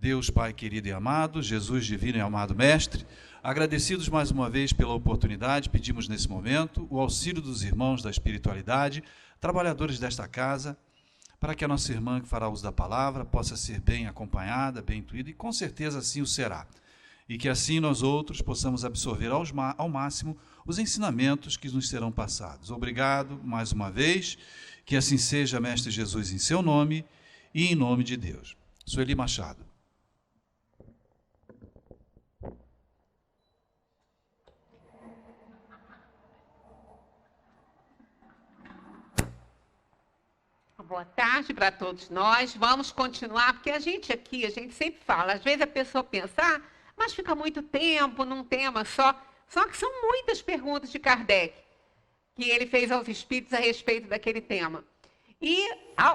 Deus Pai querido e amado, Jesus divino e amado Mestre, agradecidos mais uma vez pela oportunidade, pedimos nesse momento o auxílio dos irmãos da espiritualidade, trabalhadores desta casa, para que a nossa irmã que fará uso da palavra possa ser bem acompanhada, bem intuída, e com certeza assim o será. E que assim nós outros possamos absorver ao máximo os ensinamentos que nos serão passados. Obrigado mais uma vez, que assim seja, Mestre Jesus, em seu nome e em nome de Deus. Sueli Machado. Boa tarde para todos nós. Vamos continuar, porque a gente sempre fala, às vezes a pessoa pensa, mas fica muito tempo num tema só. Só que são muitas perguntas de Kardec que ele fez aos espíritos a respeito daquele tema. E,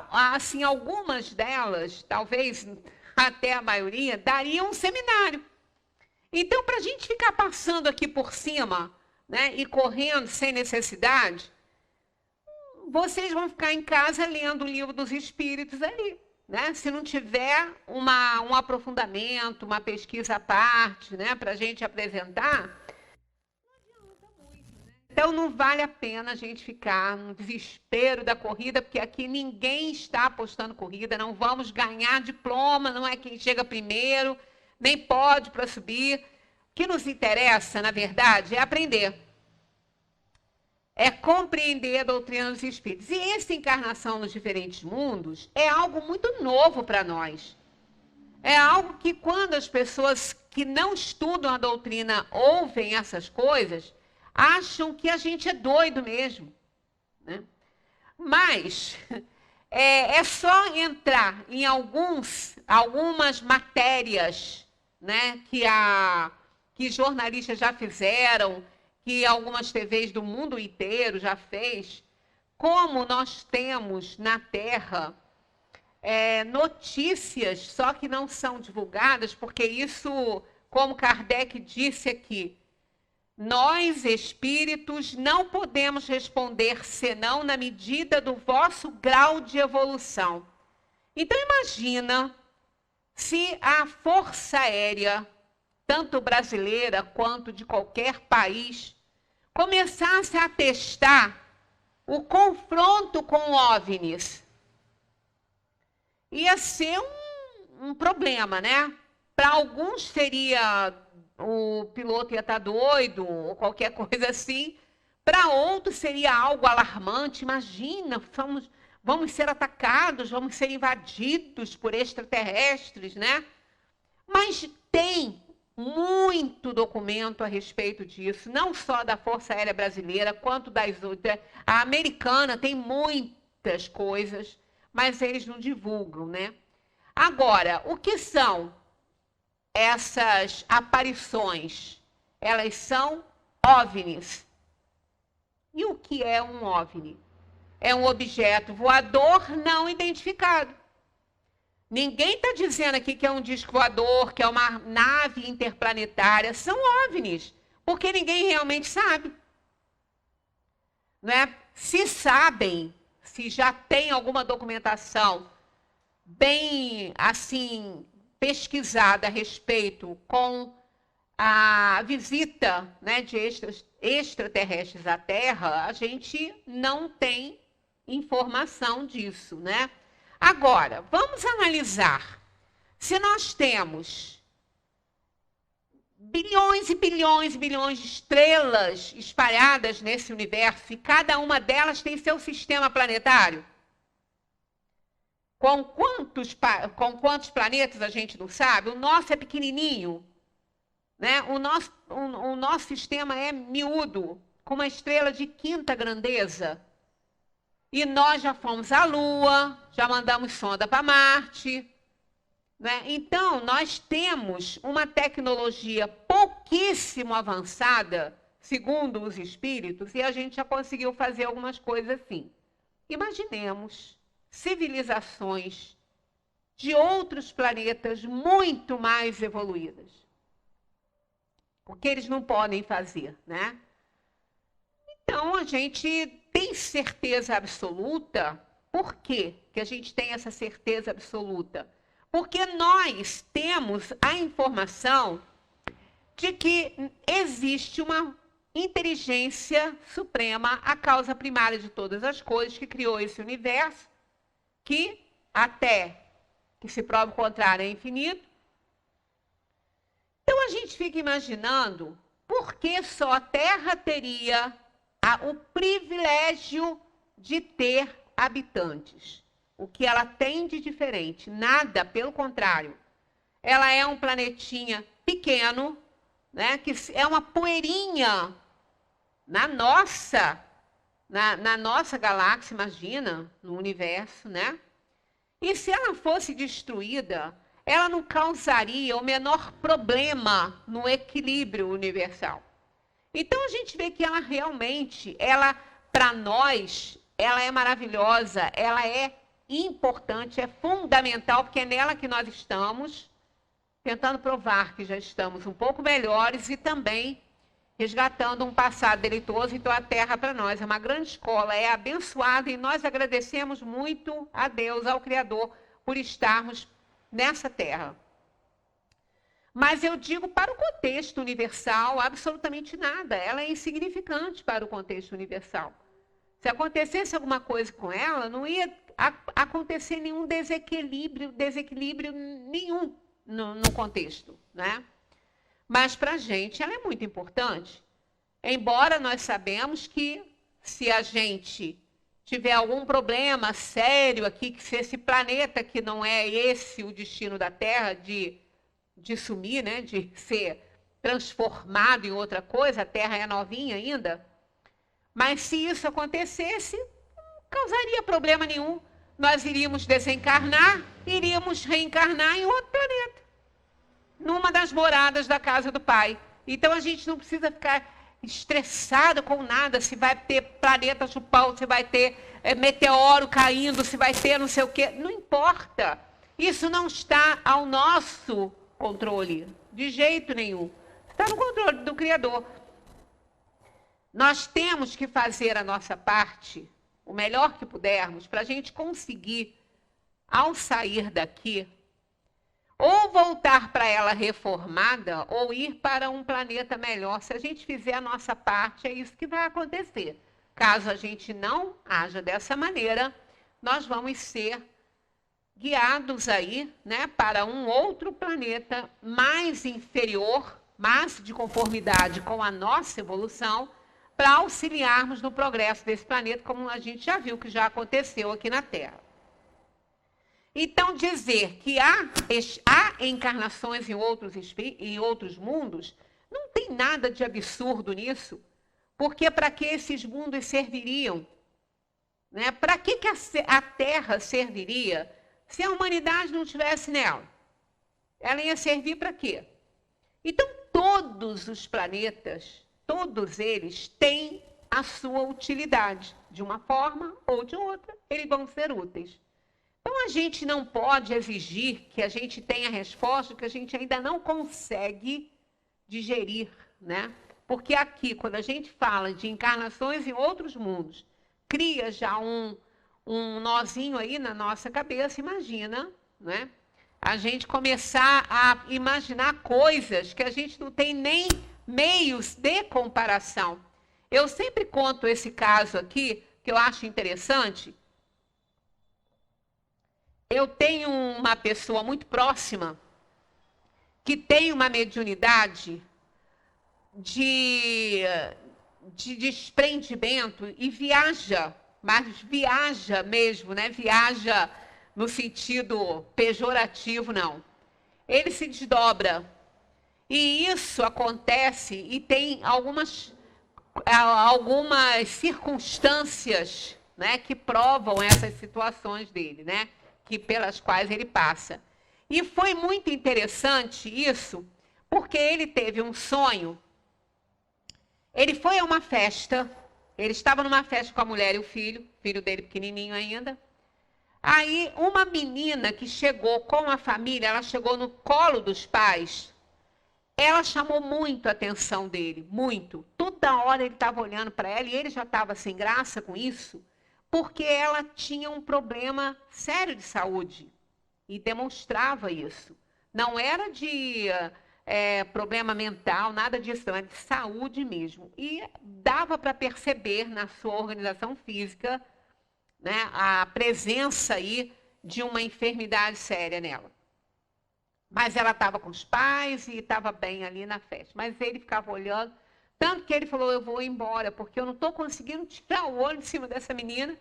assim, algumas delas, talvez até a maioria, dariam um seminário. Então, para a gente ficar passando aqui por cima, né, e correndo sem necessidade, vocês vão ficar em casa lendo o Livro dos Espíritos ali, né? Se não tiver um aprofundamento, uma pesquisa à parte, né, para a gente apresentar, não adianta muito, né? Então não vale a pena a gente ficar no desespero da corrida, porque aqui ninguém está apostando corrida, não vamos ganhar diploma, não é quem chega primeiro, nem pode para subir. O que nos interessa, na verdade, é aprender. É compreender a doutrina dos espíritos. E essa encarnação nos diferentes mundos é algo muito novo para nós. É algo que quando as pessoas que não estudam a doutrina ouvem essas coisas, acham que a gente é doido mesmo, né? Mas é só entrar em algumas matérias, né, que jornalistas já fizeram, que algumas TVs do mundo inteiro já fez, como nós temos na Terra notícias, só que não são divulgadas, porque isso, como Kardec disse aqui, nós, espíritos, não podemos responder senão na medida do vosso grau de evolução. Então, imagina se a Força Aérea, tanto brasileira quanto de qualquer país, começasse a testar o confronto com OVNIs. Ia ser um problema, né? Para alguns seria, o piloto ia estar doido, ou qualquer coisa assim. Para outros seria algo alarmante. Imagina, vamos ser atacados, vamos ser invadidos por extraterrestres, né? Mas tem muito documento a respeito disso, não só da Força Aérea Brasileira, quanto das outras. A americana tem muitas coisas, mas eles não divulgam, né? Agora, o que são essas aparições? Elas são OVNIs. E o que é um OVNI? É um objeto voador não identificado. Ninguém está dizendo aqui que é um disco voador, que é uma nave interplanetária. São OVNIs, porque ninguém realmente sabe. Né? Se sabem, se já tem alguma documentação bem assim pesquisada a respeito com a visita, né, de extraterrestres à Terra, a gente não tem informação disso, né? Agora, vamos analisar. Se nós temos bilhões e bilhões e bilhões de estrelas espalhadas nesse universo, e cada uma delas tem seu sistema planetário, com quantos planetas a gente não sabe? O nosso é pequenininho, né? O nosso sistema é miúdo, com uma estrela de quinta grandeza. E nós já fomos à Lua, já mandamos sonda para Marte, né? Então, nós temos uma tecnologia pouquíssimo avançada, segundo os espíritos, e a gente já conseguiu fazer algumas coisas assim. Imaginemos civilizações de outros planetas muito mais evoluídas. O que eles não podem fazer, né? Então, a gente tem certeza absoluta. Por quê que a gente tem essa certeza absoluta? Porque nós temos a informação de que existe uma inteligência suprema, a causa primária de todas as coisas, que criou esse universo, que até que se prove o contrário é infinito. Então a gente fica imaginando por que só a Terra teria o privilégio de ter habitantes. O que ela tem de diferente? Nada, pelo contrário. Ela é um planetinha pequeno, né, que é uma poeirinha na nossa galáxia, imagina, no universo, né? E se ela fosse destruída, ela não causaria o menor problema no equilíbrio universal. Então a gente vê que ela realmente, para nós, ela é maravilhosa, ela é importante, é fundamental, porque é nela que nós estamos tentando provar que já estamos um pouco melhores e também resgatando um passado deleitoso. Então a Terra para nós é uma grande escola, é abençoada e nós agradecemos muito a Deus, ao Criador, por estarmos nessa Terra. Mas eu digo, para o contexto universal, absolutamente nada. Ela é insignificante para o contexto universal. Se acontecesse alguma coisa com ela, não ia acontecer nenhum desequilíbrio nenhum no contexto, né? Mas para a gente ela é muito importante. Embora nós sabemos que se a gente tiver algum problema sério aqui, que se esse planeta, que não é esse o destino da Terra, de sumir, né, de ser transformado em outra coisa, a Terra é novinha ainda, mas se isso acontecesse, não causaria problema nenhum. Nós iríamos desencarnar, iríamos reencarnar em outro planeta, numa das moradas da casa do Pai. Então a gente não precisa ficar estressado com nada, se vai ter planeta chupão, se vai ter meteoro caindo, se vai ter não sei o quê. Não importa. Isso não está ao nosso controle, de jeito nenhum. Está no controle do Criador. Nós temos que fazer a nossa parte, o melhor que pudermos, para a gente conseguir, ao sair daqui, ou voltar para ela reformada, ou ir para um planeta melhor. Se a gente fizer a nossa parte, é isso que vai acontecer. Caso a gente não haja dessa maneira, nós vamos ser guiados aí, né, para um outro planeta mais inferior, mas de conformidade com a nossa evolução, para auxiliarmos no progresso desse planeta, como a gente já viu que já aconteceu aqui na Terra. Então, dizer que há encarnações em outros mundos, não tem nada de absurdo nisso, porque para que esses mundos serviriam? Né? Para que a Terra serviria se a humanidade não estivesse nela? Ela ia servir para quê? Então, todos os planetas, todos eles têm a sua utilidade. De uma forma ou de outra, eles vão ser úteis. Então, a gente não pode exigir que a gente tenha resposta que a gente ainda não consegue digerir, né? Porque aqui, quando a gente fala de encarnações em outros mundos, cria já um nozinho aí na nossa cabeça, imagina, né? A gente começar a imaginar coisas que a gente não tem nem meios de comparação. Eu sempre conto esse caso aqui, que eu acho interessante. Eu tenho uma pessoa muito próxima que tem uma mediunidade de desprendimento e viaja, mas viaja mesmo, né? Viaja no sentido pejorativo, não. Ele se desdobra. E isso acontece e tem algumas circunstâncias, né, que provam essas situações dele, né? Pelas quais ele passa. E foi muito interessante isso, porque ele teve um sonho. Ele foi a uma festa, ele estava numa festa com a mulher e o filho dele pequenininho ainda. Aí uma menina que chegou com a família, ela chegou no colo dos pais, ela chamou muito a atenção dele, muito. Toda hora ele estava olhando para ela e ele já estava sem graça com isso, porque ela tinha um problema sério de saúde. e demonstrava isso. Não era de problema mental, nada disso, não, era de saúde mesmo. E dava para perceber na sua organização física, né, a presença aí de uma enfermidade séria nela. Mas ela estava com os pais e estava bem ali na festa. Mas ele ficava olhando, tanto que ele falou, eu vou embora, porque eu não estou conseguindo tirar o olho de cima dessa menina,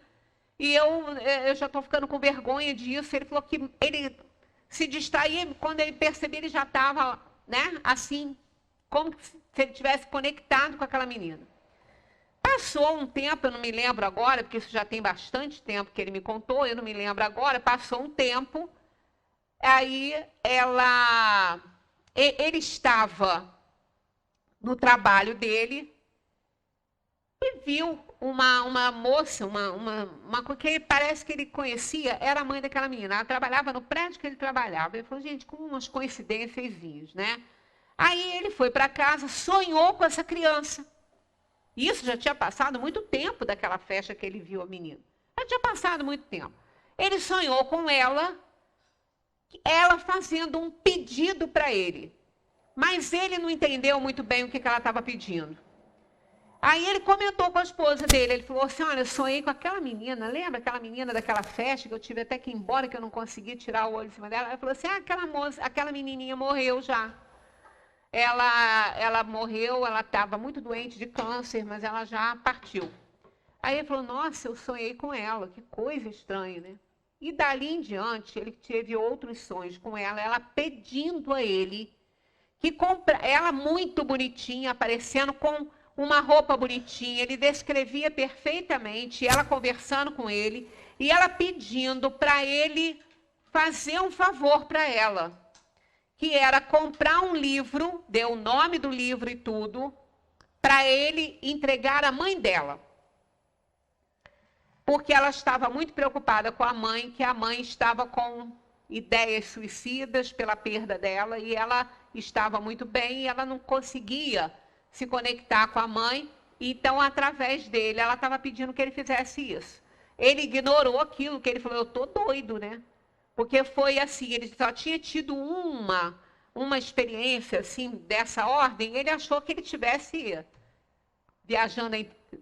e eu já estou ficando com vergonha disso. Ele falou que ele se distraía, quando ele percebia, ele já estava, né, assim, como se ele tivesse conectado com aquela menina. Passou um tempo, eu não me lembro agora, porque isso já tem bastante tempo que ele me contou, eu não me lembro agora, passou um tempo, aí ele estava no trabalho dele e viu uma moça, que parece que ele conhecia, era a mãe daquela menina. Ela trabalhava no prédio que ele trabalhava. Ele falou, gente, com umas coincidências, né? Aí ele foi para casa, sonhou com essa criança. Isso já tinha passado muito tempo daquela festa que ele viu a menina. Já tinha passado muito tempo. Ele sonhou com ela fazendo um pedido para ele. Mas ele não entendeu muito bem o que ela estava pedindo. Aí ele comentou com a esposa dele, ele falou assim, olha, eu sonhei com aquela menina, lembra aquela menina daquela festa que eu tive até que ir embora, que eu não consegui tirar o olho de cima dela? Ele falou assim, aquela menininha morreu já. Ela morreu, ela estava muito doente de câncer, mas ela já partiu. Aí ele falou, nossa, eu sonhei com ela, que coisa estranha, né? E dali em diante, ele teve outros sonhos com ela pedindo a ele que ela muito bonitinha, aparecendo com uma roupa bonitinha, ele descrevia perfeitamente, ela conversando com ele, e ela pedindo para ele fazer um favor para ela, que era comprar um livro, deu o nome do livro e tudo, para ele entregar à mãe dela. Porque ela estava muito preocupada com a mãe, que a mãe estava com ideias suicidas pela perda dela, e ela estava muito bem, e ela não conseguia se conectar com a mãe, então, através dele, ela estava pedindo que ele fizesse isso. Ele ignorou aquilo, que ele falou, eu estou doido, né? Porque foi assim, ele só tinha tido uma experiência assim, dessa ordem, ele achou que ele estivesse viajando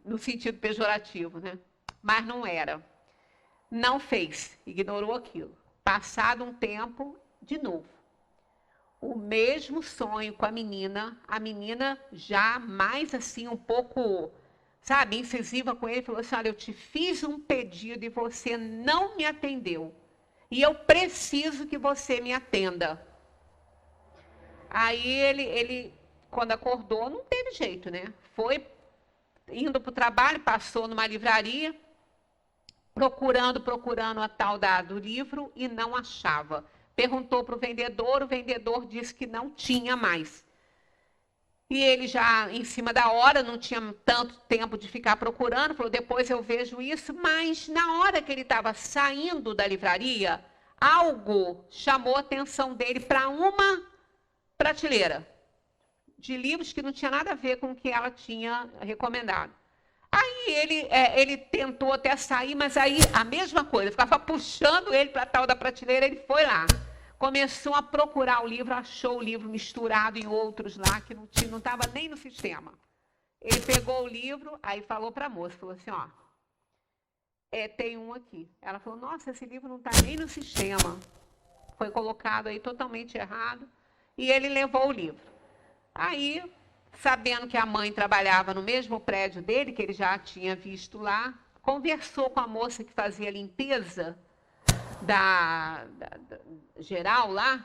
no sentido pejorativo, né? Mas não era. Não fez, ignorou aquilo. Passado um tempo, de novo. O mesmo sonho com a menina já mais assim, um pouco, sabe, incisiva com ele, falou assim, olha, eu te fiz um pedido e você não me atendeu. E eu preciso que você me atenda. Aí ele quando acordou, não teve jeito, né? Foi indo para o trabalho, passou numa livraria, procurando a tal do livro e não achava. Perguntou para o vendedor disse que não tinha mais. E ele já, em cima da hora, não tinha tanto tempo de ficar procurando, falou, depois eu vejo isso, mas na hora que ele estava saindo da livraria, algo chamou a atenção dele para uma prateleira de livros que não tinha nada a ver com o que ela tinha recomendado. Aí ele tentou até sair, mas aí a mesma coisa, ficava puxando ele para a tal da prateleira, ele foi lá. Começou a procurar o livro, achou o livro misturado em outros lá, que não estava nem no sistema. Ele pegou o livro, aí falou para a moça, falou assim, ó, tem um aqui. Ela falou, nossa, esse livro não está nem no sistema. Foi colocado aí totalmente errado, e ele levou o livro. Aí, sabendo que a mãe trabalhava no mesmo prédio dele, que ele já tinha visto lá, conversou com a moça que fazia a limpeza da geral lá,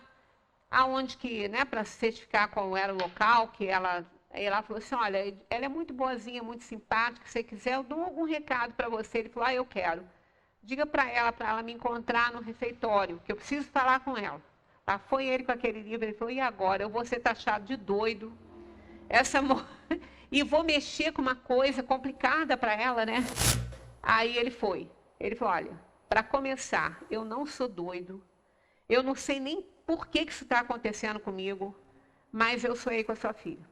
aonde que, né, para certificar qual era o local, que ela falou assim, olha, ela é muito boazinha, muito simpática, se você quiser, eu dou algum recado para você. Ele falou, eu quero. Diga para ela me encontrar no refeitório, que eu preciso falar com ela. Tá? Foi ele com aquele livro, ele falou, e agora? Eu vou ser taxado de doido. E vou mexer com uma coisa complicada para ela, né? Aí ele foi. Ele falou, olha, para começar, eu não sou doido. Eu não sei nem por que isso está acontecendo comigo, mas eu sonhei com a sua filha.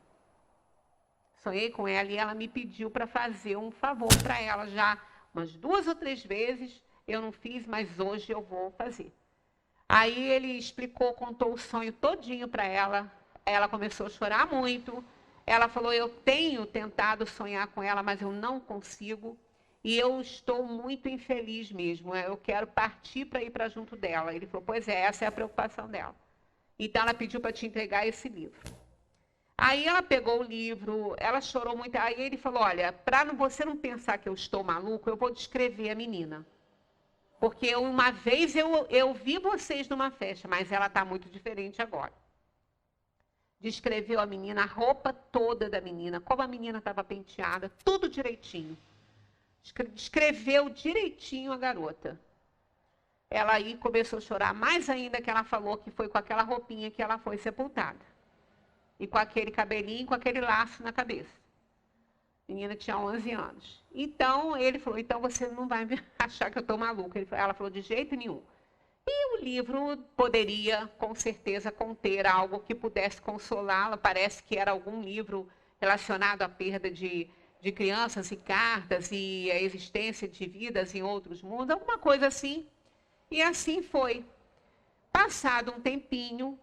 Sonhei com ela e ela me pediu para fazer um favor para ela já umas 2 ou 3 vezes. Eu não fiz, mas hoje eu vou fazer. Aí ele explicou, contou o sonho todinho para ela. Ela começou a chorar muito. Ela falou, eu tenho tentado sonhar com ela, mas eu não consigo. E eu estou muito infeliz mesmo. Eu quero partir para ir para junto dela. Ele falou, pois é, essa é a preocupação dela. Então ela pediu para te entregar esse livro. Aí ela pegou o livro, ela chorou muito. Aí ele falou, olha, para você não pensar que eu estou maluco, eu vou descrever a menina. Porque uma vez eu vi vocês numa festa, mas ela está muito diferente agora. Descreveu a menina, a roupa toda da menina, como a menina estava penteada, tudo direitinho. Descreveu direitinho a garota. Ela aí começou a chorar mais ainda que ela falou que foi com aquela roupinha que ela foi sepultada. E com aquele cabelinho, com aquele laço na cabeça. Menina que tinha 11 anos. Então, ele falou, então você não vai achar que eu estou maluca. Ela falou, de jeito nenhum. E o livro poderia, com certeza, conter algo que pudesse consolá-la. Parece que era algum livro relacionado à perda de crianças e cartas e a existência de vidas em outros mundos, alguma coisa assim. E assim foi. Passado um tempinho,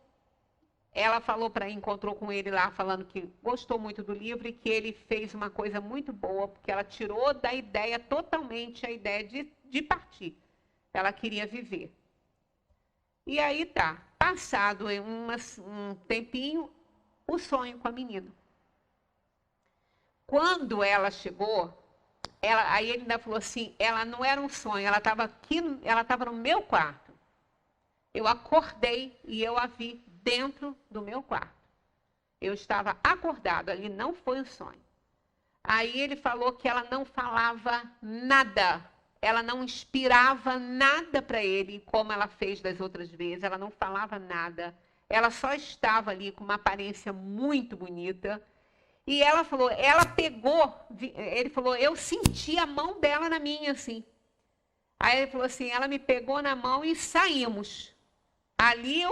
ela encontrou com ele lá, falando que gostou muito do livro e que ele fez uma coisa muito boa, porque ela tirou da ideia totalmente a ideia de partir. Ela queria viver. E aí tá, passado um tempinho, o sonho com a menina. Quando ela chegou, aí ele ainda falou assim, ela não era um sonho, ela estava aqui, ela estava no meu quarto. Eu acordei e eu a vi dentro do meu quarto. Eu estava acordado, ali não foi um sonho. Aí ele falou que ela não falava nada, ela não inspirava nada para ele, como ela fez das outras vezes, ela não falava nada. Ela só estava ali com uma aparência muito bonita. E ela falou, ela pegou, ele falou, eu senti a mão dela na minha, assim. Aí ele falou assim, ela me pegou na mão e saímos. Ali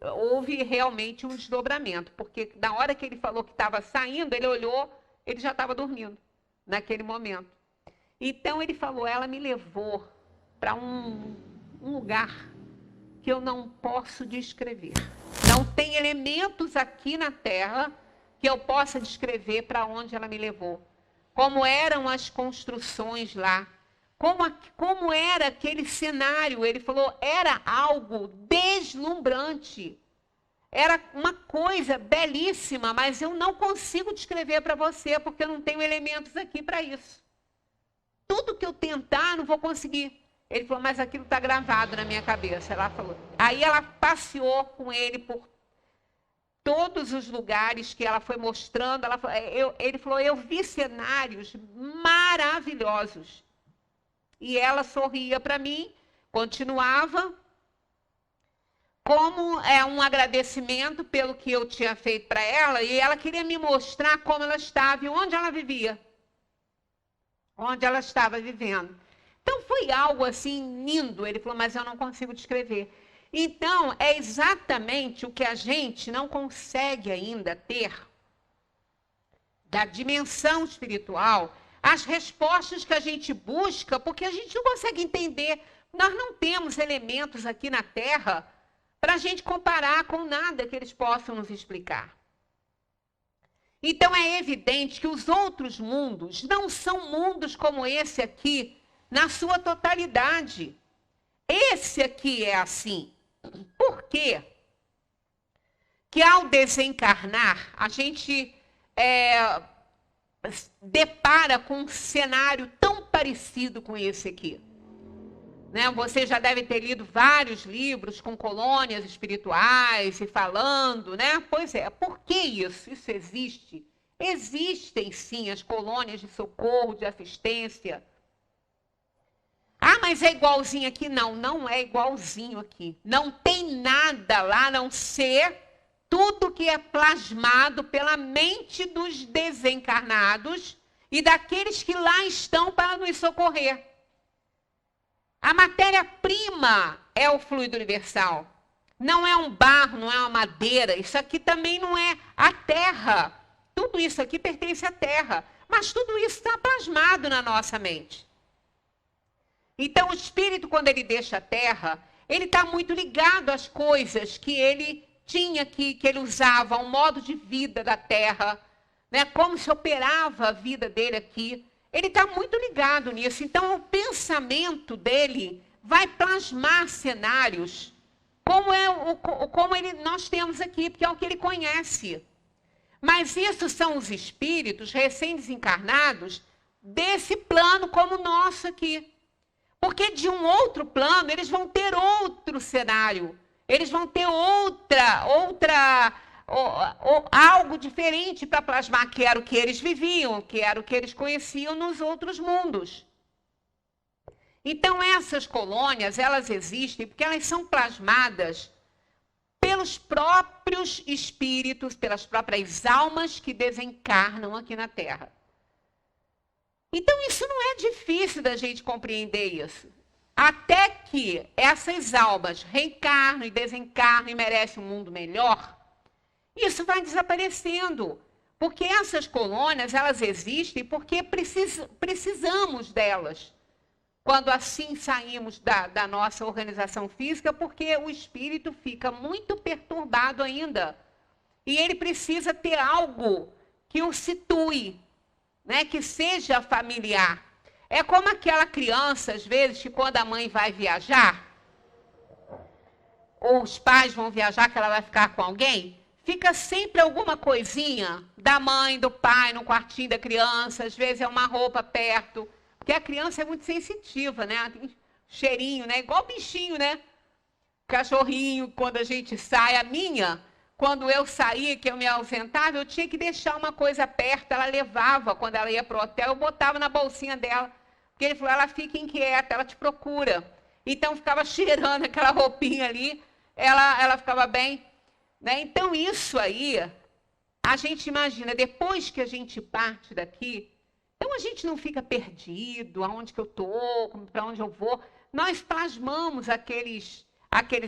houve realmente um desdobramento, porque na hora que ele falou que estava saindo, ele olhou, ele já estava dormindo, naquele momento. Então ele falou, ela me levou para um lugar que eu não posso descrever. Não tem elementos aqui na Terra que eu possa descrever para onde ela me levou. Como eram as construções lá. Como era aquele cenário. Ele falou, era algo deslumbrante. Era uma coisa belíssima, mas eu não consigo descrever para você, porque eu não tenho elementos aqui para isso. Tudo que eu tentar, não vou conseguir. Ele falou, mas aquilo está gravado na minha cabeça. Ela falou. Aí ela passeou com ele por todos os lugares que ela foi mostrando. Ele falou, eu vi cenários maravilhosos. E ela sorria para mim, continuava, como um agradecimento pelo que eu tinha feito para ela, e ela queria me mostrar como ela estava e onde ela vivia. Onde ela estava vivendo. Então, foi algo assim lindo. Ele falou, mas eu não consigo descrever. Então, é exatamente o que a gente não consegue ainda ter da dimensão espiritual, as respostas que a gente busca, porque a gente não consegue entender. Nós não temos elementos aqui na Terra para a gente comparar com nada que eles possam nos explicar. Então, é evidente que os outros mundos não são mundos como esse aqui, na sua totalidade. Esse aqui é assim. Por quê? Que ao desencarnar, a gente depara com um cenário tão parecido com esse aqui. Né? Você já deve ter lido vários livros com colônias espirituais e falando, né? Pois é, por que isso? Isso existe? Existem sim as colônias de socorro, de assistência. Ah, mas é igualzinho aqui? Não, não é igualzinho aqui. Não tem nada lá a não ser tudo que é plasmado pela mente dos desencarnados e daqueles que lá estão para nos socorrer. A matéria-prima é o fluido universal. Não é um barro, não é uma madeira. Isso aqui também não é a terra. Tudo isso aqui pertence à terra. Mas tudo isso está plasmado na nossa mente. Então, o espírito, quando ele deixa a terra, ele está muito ligado às coisas que ele tinha aqui, que ele usava, ao modo de vida da Terra, né? Como se operava a vida dele aqui. Ele está muito ligado nisso. Então, o pensamento dele vai plasmar cenários como nós temos aqui, porque é o que ele conhece. Mas isso são os espíritos recém-desencarnados desse plano como o nosso aqui. Porque de um outro plano, eles vão ter outro cenário. Eles vão ter algo diferente para plasmar, que era o que eles viviam, que era o que eles conheciam nos outros mundos. Então, essas colônias, elas existem porque elas são plasmadas pelos próprios espíritos, pelas próprias almas que desencarnam aqui na Terra. Então, isso não é difícil da gente compreender isso. Até que essas almas reencarnam e desencarnam e merecem um mundo melhor, isso vai desaparecendo. Porque essas colônias, elas existem porque precisamos delas. Quando assim saímos da nossa organização física, porque o espírito fica muito perturbado ainda. E ele precisa ter algo que o situe, né, que seja familiar. É como aquela criança, às vezes, que quando a mãe vai viajar, ou os pais vão viajar, que ela vai ficar com alguém, fica sempre alguma coisinha da mãe, do pai, no quartinho da criança, às vezes é uma roupa perto, porque a criança é muito sensitiva, né? Tem cheirinho, né? Igual bichinho, né? Cachorrinho, quando a gente sai, a minha... Quando eu saía, que eu me ausentava, eu tinha que deixar uma coisa perto, ela levava, quando ela ia para o hotel, eu botava na bolsinha dela. Porque ele falou, ela fica inquieta, ela te procura. Então, ficava cheirando aquela roupinha ali, ela ficava bem. Né? Então, isso aí, a gente imagina, depois que a gente parte daqui, então a gente não fica perdido, aonde que eu estou, para onde eu vou. Nós plasmamos aqueles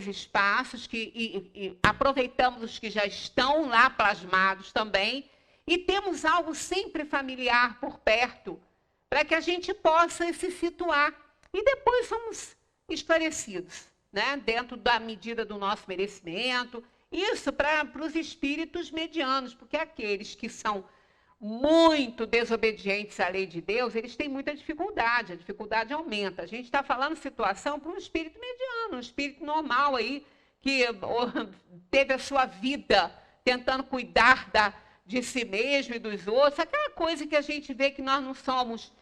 espaços e aproveitamos os que já estão lá plasmados também e temos algo sempre familiar por perto para que a gente possa se situar e depois somos esclarecidos, né? Dentro da medida do nosso merecimento. Isso para os espíritos medianos, porque aqueles que são muito desobedientes à lei de Deus, eles têm muita dificuldade, a dificuldade aumenta. A gente está falando situação para um espírito mediano, um espírito normal aí, que teve a sua vida tentando cuidar de si mesmo e dos outros, aquela coisa que a gente vê que nós não somos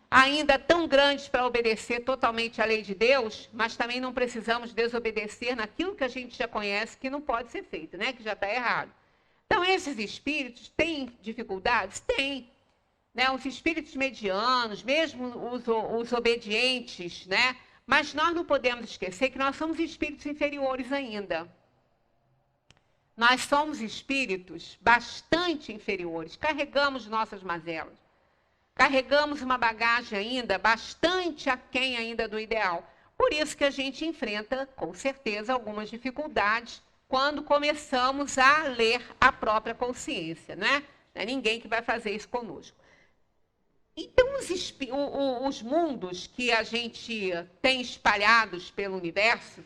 ainda tão grandes para obedecer totalmente à lei de Deus, mas também não precisamos desobedecer naquilo que a gente já conhece que não pode ser feito, né? Que já está errado. Então, esses espíritos têm dificuldades? Têm. Né? Os espíritos medianos, mesmo os obedientes, né? Mas nós não podemos esquecer que nós somos espíritos inferiores ainda. Nós somos espíritos bastante inferiores, carregamos nossas mazelas. Carregamos uma bagagem ainda bastante aquém ainda do ideal. Por isso que a gente enfrenta, com certeza, algumas dificuldades quando começamos a ler a própria consciência, né? Não é ninguém que vai fazer isso conosco. Então, os mundos que a gente tem espalhados pelo universo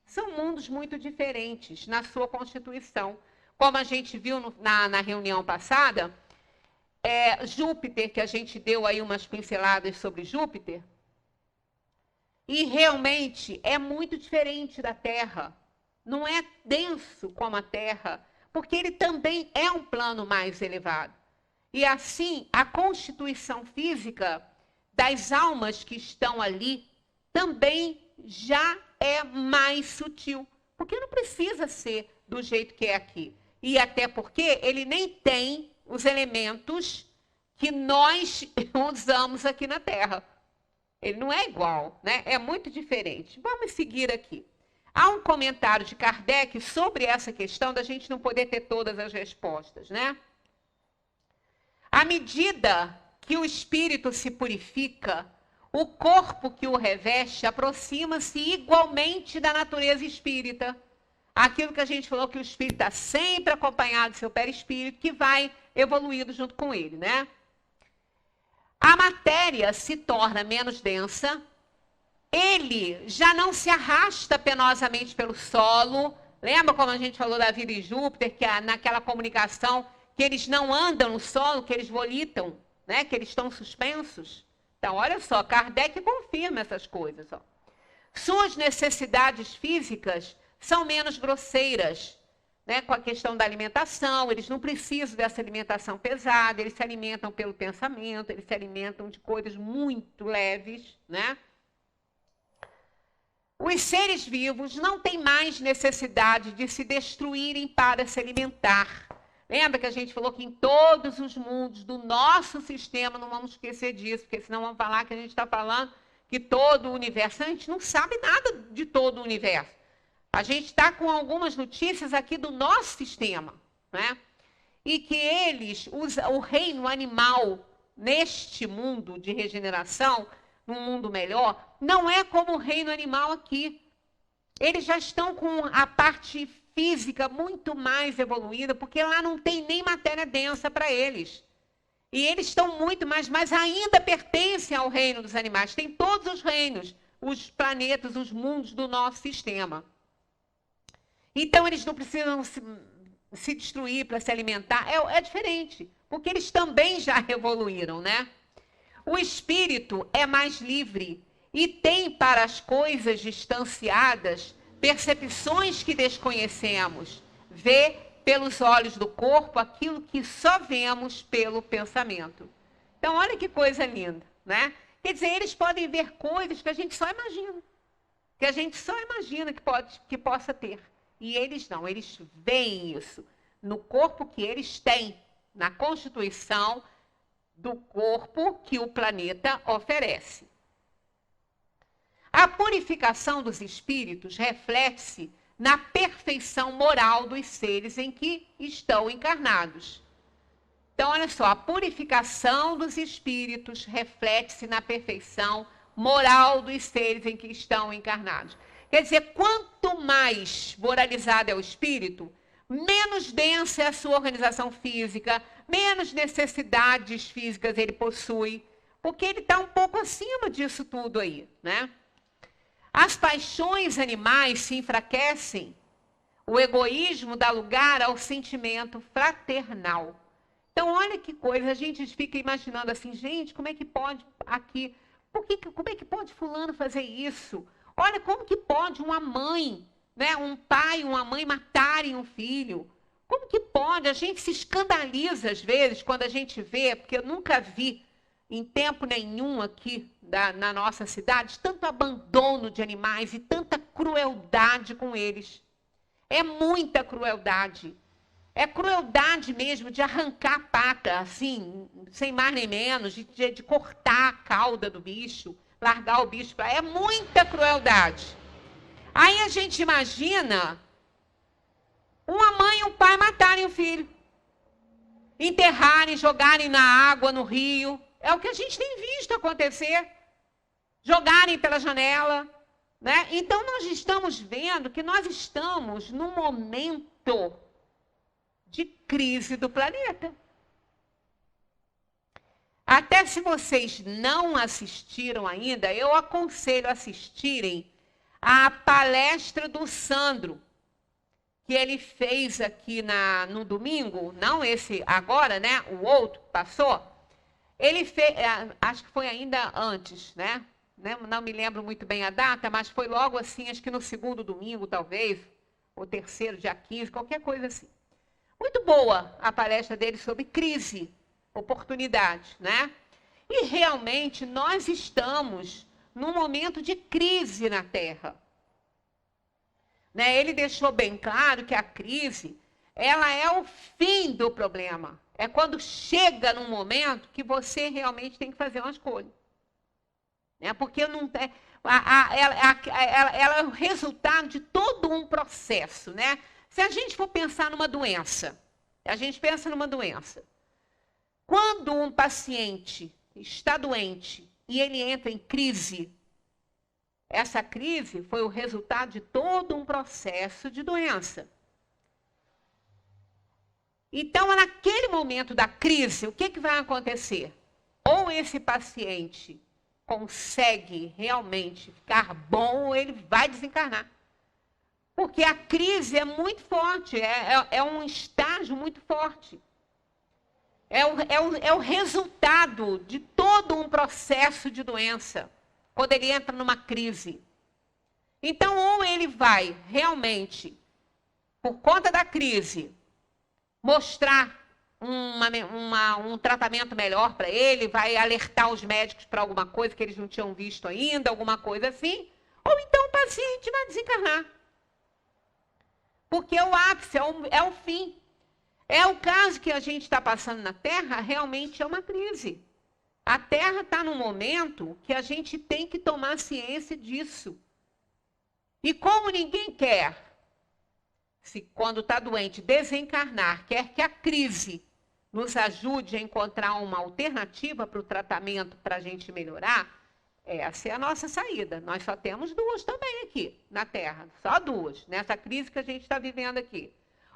são mundos muito diferentes na sua constituição. Como a gente viu na reunião passada, Júpiter, que a gente deu aí umas pinceladas sobre Júpiter, e realmente é muito diferente da Terra. Não é denso como a Terra, porque ele também é um plano mais elevado. E assim, a constituição física das almas que estão ali também já é mais sutil, porque não precisa ser do jeito que é aqui. E até porque ele nem tem os elementos que nós usamos aqui na Terra. Ele não é igual, né? É muito diferente. Vamos seguir aqui. Há um comentário de Kardec sobre essa questão da gente não poder ter todas as respostas, né? À medida que o espírito se purifica, o corpo que o reveste aproxima-se igualmente da natureza espírita. Aquilo que a gente falou que o espírito está sempre acompanhado do seu perispírito, que vai evoluindo junto com ele, né? A matéria se torna menos densa ele já não se arrasta penosamente pelo solo. Lembra como a gente falou da vida em Júpiter, que naquela comunicação, que eles não andam no solo, que eles volitam, né? Que eles estão suspensos? Então, olha só, Kardec confirma essas coisas. Ó. Suas necessidades físicas são menos grosseiras, né? Com a questão da alimentação, eles não precisam dessa alimentação pesada, eles se alimentam pelo pensamento, eles se alimentam de coisas muito leves, né? Os seres vivos não têm mais necessidade de se destruírem para se alimentar. Lembra que a gente falou que em todos os mundos do nosso sistema, não vamos esquecer disso, porque senão vamos falar que a gente está falando que todo o universo, a gente não sabe nada de todo o universo. A gente está com algumas notícias aqui do nosso sistema, né? E que eles, o reino animal, neste mundo de regeneração, num mundo melhor, não é como o reino animal aqui. Eles já estão com a parte física muito mais evoluída, porque lá não tem nem matéria densa para eles. E eles estão muito mais, mas ainda pertencem ao reino dos animais. Tem todos os reinos, os planetas, os mundos do nosso sistema. Então, eles não precisam se destruir para se alimentar. É diferente, porque eles também já evoluíram, né? O espírito é mais livre e tem para as coisas distanciadas percepções que desconhecemos. Vê pelos olhos do corpo aquilo que só vemos pelo pensamento. Então, olha que coisa linda, né? Quer dizer, eles podem ver coisas que a gente só imagina. Que a gente só imagina que possa ter. E eles não, eles veem isso no corpo que eles têm, na constituição do corpo que o planeta oferece. A purificação dos espíritos reflete-se na perfeição moral dos seres em que estão encarnados. Então, olha só, a purificação dos espíritos reflete-se na perfeição moral dos seres em que estão encarnados. Quer dizer, quanto mais moralizado é o espírito, menos densa é a sua organização física, menos necessidades físicas ele possui, porque ele está um pouco acima disso tudo aí, né? As paixões animais se enfraquecem, o egoísmo dá lugar ao sentimento fraternal. Então, olha que coisa, a gente fica imaginando assim, gente, como é que pode aqui, como é que pode fulano fazer isso? Olha, como que pode uma mãe, né, um pai, uma mãe matarem um filho? Como que pode? A gente se escandaliza às vezes quando a gente vê, porque eu nunca vi em tempo nenhum aqui na nossa cidade tanto abandono de animais e tanta crueldade com eles. É muita crueldade. É crueldade mesmo de arrancar a pata, assim, sem mais nem menos, de cortar a cauda do bicho, largar o bicho para... É muita crueldade. Aí a gente imagina uma mãe e um pai matarem o filho, enterrarem, jogarem na água, no rio. É o que a gente tem visto acontecer. Jogarem pela janela, né? Então, nós estamos vendo que nós estamos num momento de crise do planeta. Até se vocês não assistiram ainda, eu aconselho a assistirem à palestra do Sandro, que ele fez aqui no domingo, não esse agora, né? O outro passou. Ele fez, acho que foi ainda antes, né? Não me lembro muito bem a data, mas foi logo assim, acho que no segundo domingo, talvez, ou terceiro, dia 15, qualquer coisa assim. Muito boa a palestra dele sobre crise, oportunidade, né? E realmente nós estamos num momento de crise na Terra. Né? Ele deixou bem claro que a crise, ela é o fim do problema. É quando chega num momento que você realmente tem que fazer uma escolha. Né? Porque não ela é o resultado de todo um processo. Né? Se a gente for pensar numa doença, a gente pensa numa doença. Quando um paciente está doente e ele entra em crise, essa crise foi o resultado de todo um processo de doença. Então, naquele momento da crise, o que vai acontecer? Ou esse paciente consegue realmente ficar bom ou ele vai desencarnar. Porque a crise é muito forte, é um estágio muito forte. É o resultado de todo um processo de doença, quando ele entra numa crise. Então, ou ele vai realmente, por conta da crise, mostrar um tratamento melhor para ele, vai alertar os médicos para alguma coisa que eles não tinham visto ainda, alguma coisa assim, ou então o paciente vai desencarnar. Porque o ápice é o fim. É o caso que a gente está passando na Terra, realmente é uma crise. A Terra está num momento que a gente tem que tomar ciência disso. E como ninguém quer, se quando está doente, desencarnar, quer que a crise nos ajude a encontrar uma alternativa para o tratamento, para a gente melhorar, essa é a nossa saída. Nós só temos duas também aqui na Terra, só duas, nessa crise que a gente está vivendo aqui.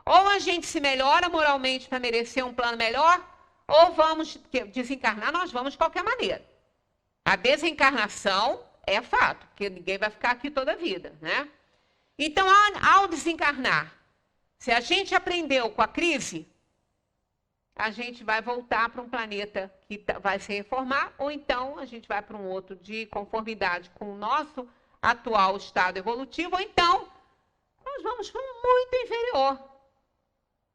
Ou a gente se melhora moralmente para merecer um plano melhor, ou vamos desencarnar, nós vamos de qualquer maneira. A desencarnação é fato, porque ninguém vai ficar aqui toda a vida, né? Então, ao desencarnar, se a gente aprendeu com a crise, a gente vai voltar para um planeta que vai se reformar, ou então a gente vai para um outro de conformidade com o nosso atual estado evolutivo, ou então nós vamos para um muito inferior.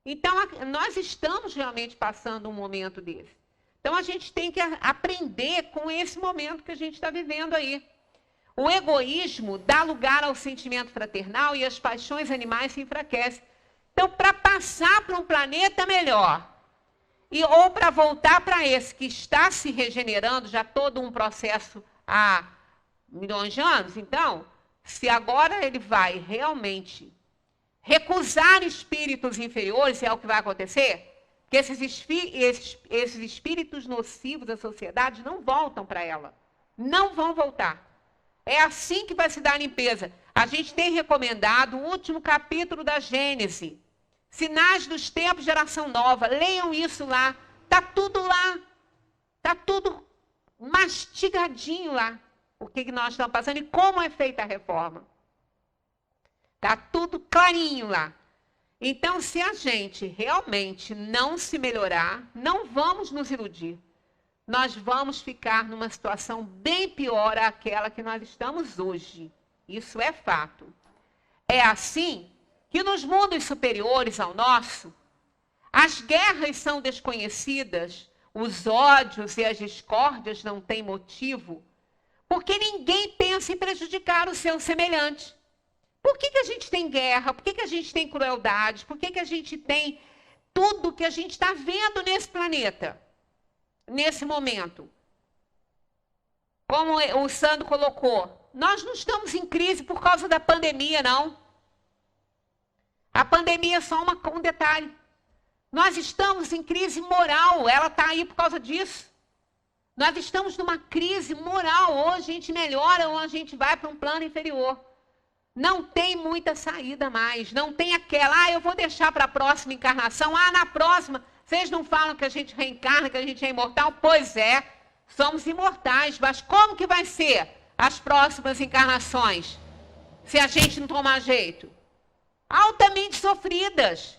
Então, nós estamos realmente passando um momento desse. Então, a gente tem que aprender com esse momento que a gente está vivendo aí. O egoísmo dá lugar ao sentimento fraternal e as paixões animais se enfraquecem. Então, para passar para um planeta melhor, ou para voltar para esse que está se regenerando, já todo um processo há milhões de anos, então, se agora ele vai realmente recusar espíritos inferiores, é o que vai acontecer, que esses espíritos nocivos da sociedade não voltam para ela. Não vão voltar. É assim que vai se dar a limpeza. A gente tem recomendado o último capítulo da Gênese. Sinais dos tempos, geração nova. Leiam isso lá. Está tudo lá. Está tudo mastigadinho lá. O que nós estamos passando e como é feita a reforma. Está tudo clarinho lá. Então, se a gente realmente não se melhorar, não vamos nos iludir. Nós vamos ficar numa situação bem pior àquela que nós estamos hoje. Isso é fato. É assim que nos mundos superiores ao nosso, as guerras são desconhecidas, os ódios e as discórdias não têm motivo, porque ninguém pensa em prejudicar o seu semelhante. Por que a gente tem guerra? Por que a gente tem crueldade? Por que a gente tem tudo que a gente está vendo nesse planeta, nesse momento? Como o Sandro colocou, nós não estamos em crise por causa da pandemia, não. A pandemia é só um detalhe. Nós estamos em crise moral, ela está aí por causa disso. Nós estamos numa crise moral, ou a gente melhora ou a gente vai para um plano inferior. Não tem muita saída mais, não tem aquela, eu vou deixar para a próxima encarnação, na próxima, vocês não falam que a gente reencarna, que a gente é imortal? Pois é, somos imortais, mas como que vai ser as próximas encarnações, se a gente não tomar jeito? Altamente sofridas.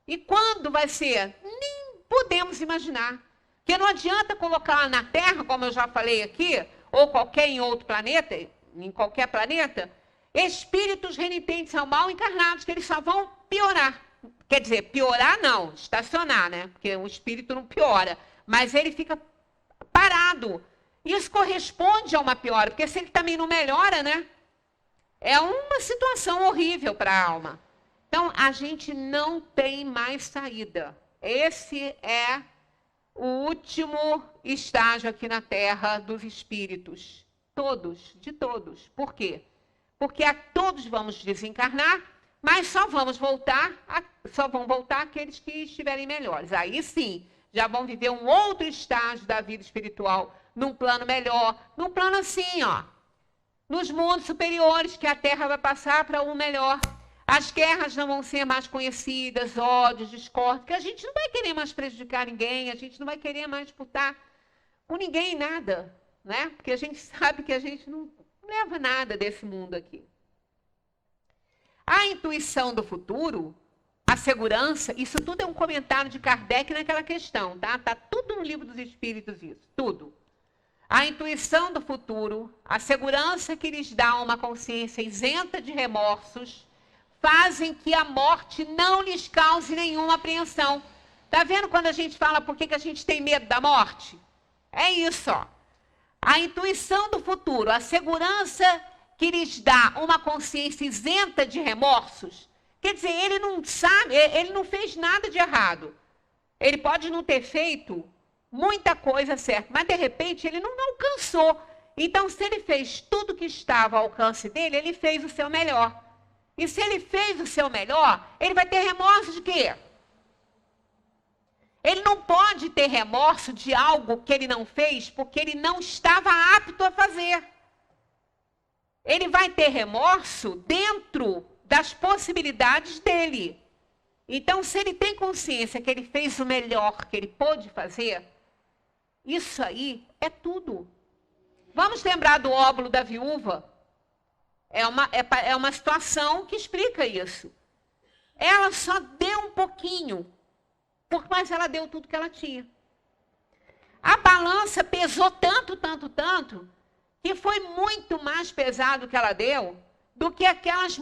E quando vai ser? Nem podemos imaginar. Porque não adianta colocar na Terra, como eu já falei aqui, ou em outro planeta, em qualquer planeta, espíritos renitentes ao mal encarnados, que eles só vão piorar. Quer dizer, piorar não, estacionar, né? Porque o espírito não piora, mas ele fica parado. Isso corresponde a uma piora, porque se ele também não melhora, né? É uma situação horrível para a alma. Então, a gente não tem mais saída. Esse é o último estágio aqui na Terra dos espíritos. Todos, de todos. Por quê? Porque a todos vamos desencarnar, mas só vão voltar aqueles que estiverem melhores. Aí sim, já vão viver um outro estágio da vida espiritual, num plano melhor, num plano assim, nos mundos superiores, que a Terra vai passar para um melhor. As guerras não vão ser mais conhecidas, ódios, discórdia, porque a gente não vai querer mais prejudicar ninguém, a gente não vai querer mais disputar com ninguém nada. né? Porque a gente sabe que a gente não leva nada desse mundo aqui. A intuição do futuro, a segurança, isso tudo é um comentário de Kardec naquela questão, tá? Tá tudo no Livro dos Espíritos isso, tudo. A intuição do futuro, a segurança que lhes dá uma consciência isenta de remorsos, fazem que a morte não lhes cause nenhuma apreensão. Tá vendo quando a gente fala por que a gente tem medo da morte? É isso, ó. A intuição do futuro, a segurança que lhes dá uma consciência isenta de remorsos, quer dizer, ele não sabe, ele não fez nada de errado. Ele pode não ter feito muita coisa certa, mas de repente ele não alcançou. Então, se ele fez tudo que estava ao alcance dele, ele fez o seu melhor. E se ele fez o seu melhor, ele vai ter remorso de quê? Ele não pode ter remorso de algo que ele não fez porque ele não estava apto a fazer. Ele vai ter remorso dentro das possibilidades dele. Então, se ele tem consciência que ele fez o melhor que ele pôde fazer, isso aí é tudo. Vamos lembrar do óbolo da viúva? É uma situação que explica isso. Ela só deu um pouquinho, mas ela deu tudo que ela tinha. A balança pesou tanto, que foi muito mais pesado que ela deu do que aquelas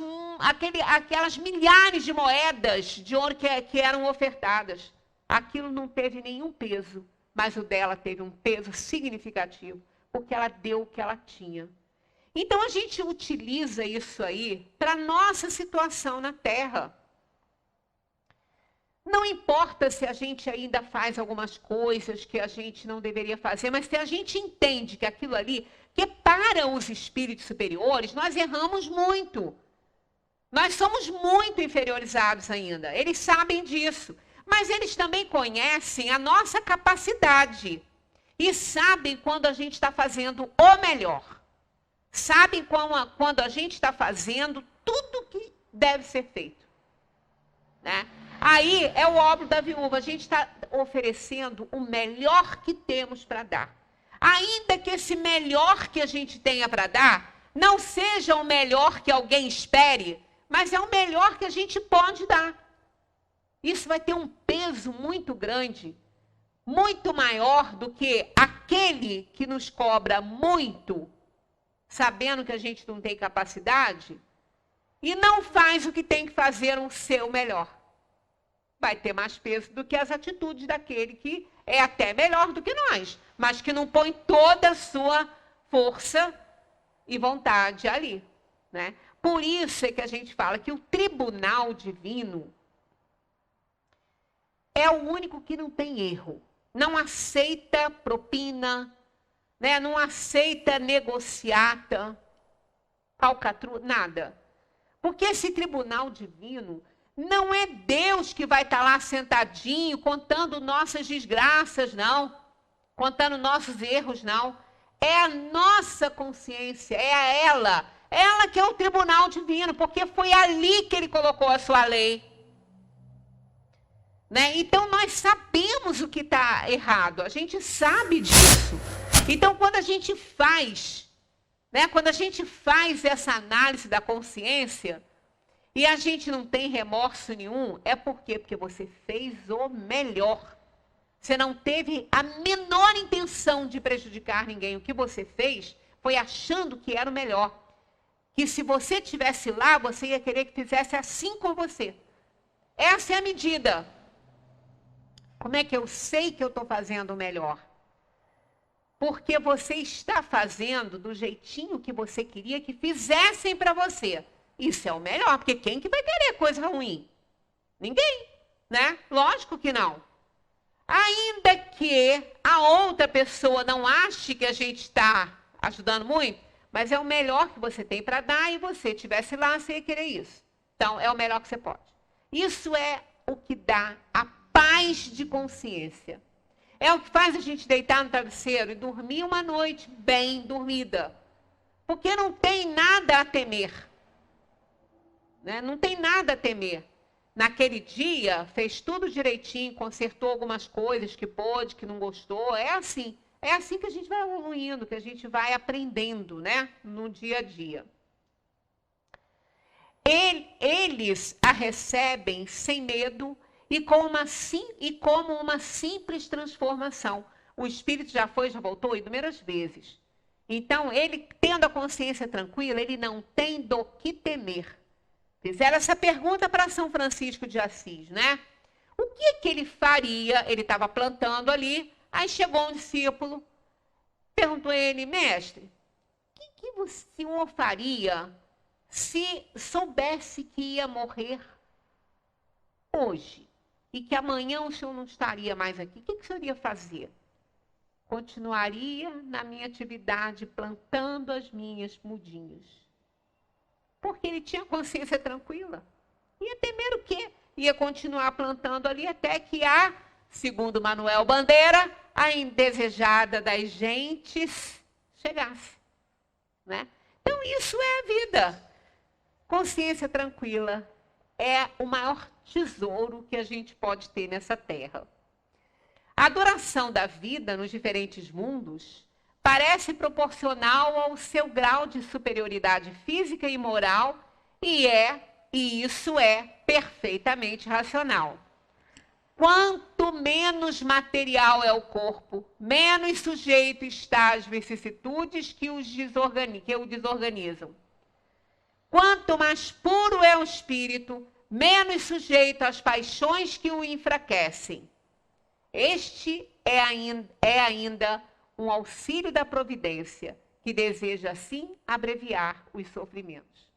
milhares de moedas de ouro que eram ofertadas. Aquilo não teve nenhum peso, mas o dela teve um peso significativo, porque ela deu o que ela tinha. Então, a gente utiliza isso aí para a nossa situação na Terra. Não importa se a gente ainda faz algumas coisas que a gente não deveria fazer, mas se a gente entende que aquilo ali, que para os espíritos superiores, nós erramos muito. Nós somos muito inferiorizados ainda. Eles sabem disso. Mas eles também conhecem a nossa capacidade. E sabem quando a gente está fazendo o melhor. Sabem quando a gente está fazendo tudo que deve ser feito. Né? Aí é o óbolo da viúva. A gente está oferecendo o melhor que temos para dar. Ainda que esse melhor que a gente tenha para dar não seja o melhor que alguém espere, mas é o melhor que a gente pode dar. Isso vai ter um peso muito grande, muito maior do que aquele que nos cobra muito, sabendo que a gente não tem capacidade, e não faz o que tem que fazer o seu melhor. Vai ter mais peso do que as atitudes daquele que é até melhor do que nós, mas que não põe toda a sua força e vontade ali. Né? Por isso é que a gente fala que o tribunal divino é o único que não tem erro. Não aceita propina, né? Não aceita negociata, falcatrua, nada. Porque esse tribunal divino não é Deus que vai estar lá sentadinho contando nossas desgraças, não. Contando nossos erros, não. É a nossa consciência, é ela. Ela que é o tribunal divino, porque foi ali que ele colocou a sua lei. Né? Então, nós sabemos o que está errado. A gente sabe disso. Então, quando a gente faz, né? Quando a gente faz essa análise da consciência, e a gente não tem remorso nenhum, é por quê? Porque você fez o melhor. Você não teve a menor intenção de prejudicar ninguém. O que você fez foi achando que era o melhor. Que se você estivesse lá, você ia querer que fizesse assim com você. Essa é a medida. Como é que eu sei que eu estou fazendo o melhor? Porque você está fazendo do jeitinho que você queria que fizessem para você. Isso é o melhor, porque quem que vai querer coisa ruim? Ninguém, né? Lógico que não. Ainda que a outra pessoa não ache que a gente está ajudando muito, mas é o melhor que você tem para dar e você estivesse lá, você ia querer isso. Então, é o melhor que você pode. Isso é o que dá a paz de consciência. É o que faz a gente deitar no travesseiro e dormir uma noite bem dormida. Porque não tem nada a temer. Né? Não tem nada a temer. Naquele dia, fez tudo direitinho, consertou algumas coisas que pôde, que não gostou. É assim. É assim que a gente vai evoluindo, que a gente vai aprendendo, né? No dia a dia. Eles a recebem sem medo e como uma simples transformação. O espírito já foi, já voltou inúmeras vezes. Então, ele, tendo a consciência tranquila, ele não tem do que temer. Fizeram essa pergunta para São Francisco de Assis, né? O que ele faria? Ele estava plantando ali, aí chegou um discípulo, perguntou a ele, mestre, o que o senhor faria se soubesse que ia morrer hoje e que amanhã o senhor não estaria mais aqui? O que o senhor ia fazer? Continuaria na minha atividade plantando as minhas mudinhas. Porque ele tinha consciência tranquila. Ia temer o quê? Ia continuar plantando ali até que segundo Manuel Bandeira, a indesejada das gentes chegasse. Né? Então, isso é a vida. Consciência tranquila é o maior tesouro que a gente pode ter nessa terra. A duração da vida nos diferentes mundos parece proporcional ao seu grau de superioridade física e moral e isso é perfeitamente racional. Quanto menos material é o corpo, menos sujeito está às vicissitudes que o desorganizam. Quanto mais puro é o espírito, menos sujeito às paixões que o enfraquecem. Este é ainda um auxílio da providência, que deseja, assim, abreviar os sofrimentos.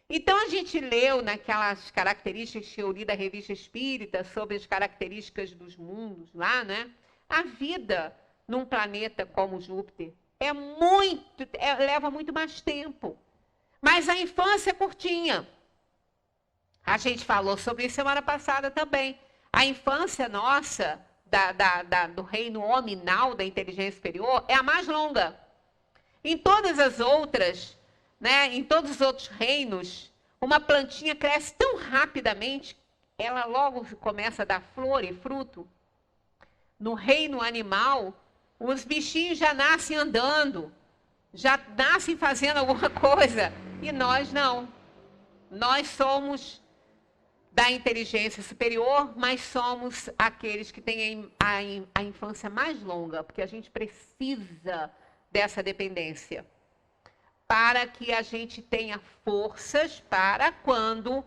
Então, a gente leu naquelas características que eu li da Revista Espírita, sobre as características dos mundos lá, né? A vida num planeta como Júpiter leva muito mais tempo. Mas a infância é curtinha. A gente falou sobre isso semana passada também. A infância nossa, do reino hominal, da inteligência superior, é a mais longa. Em todas as outras, né, em todos os outros reinos, uma plantinha cresce tão rapidamente, ela logo começa a dar flor e fruto. No reino animal, os bichinhos já nascem andando, já nascem fazendo alguma coisa, e nós não. Nós somos da inteligência superior, mas somos aqueles que têm a infância mais longa, porque a gente precisa dessa dependência, para que a gente tenha forças para quando,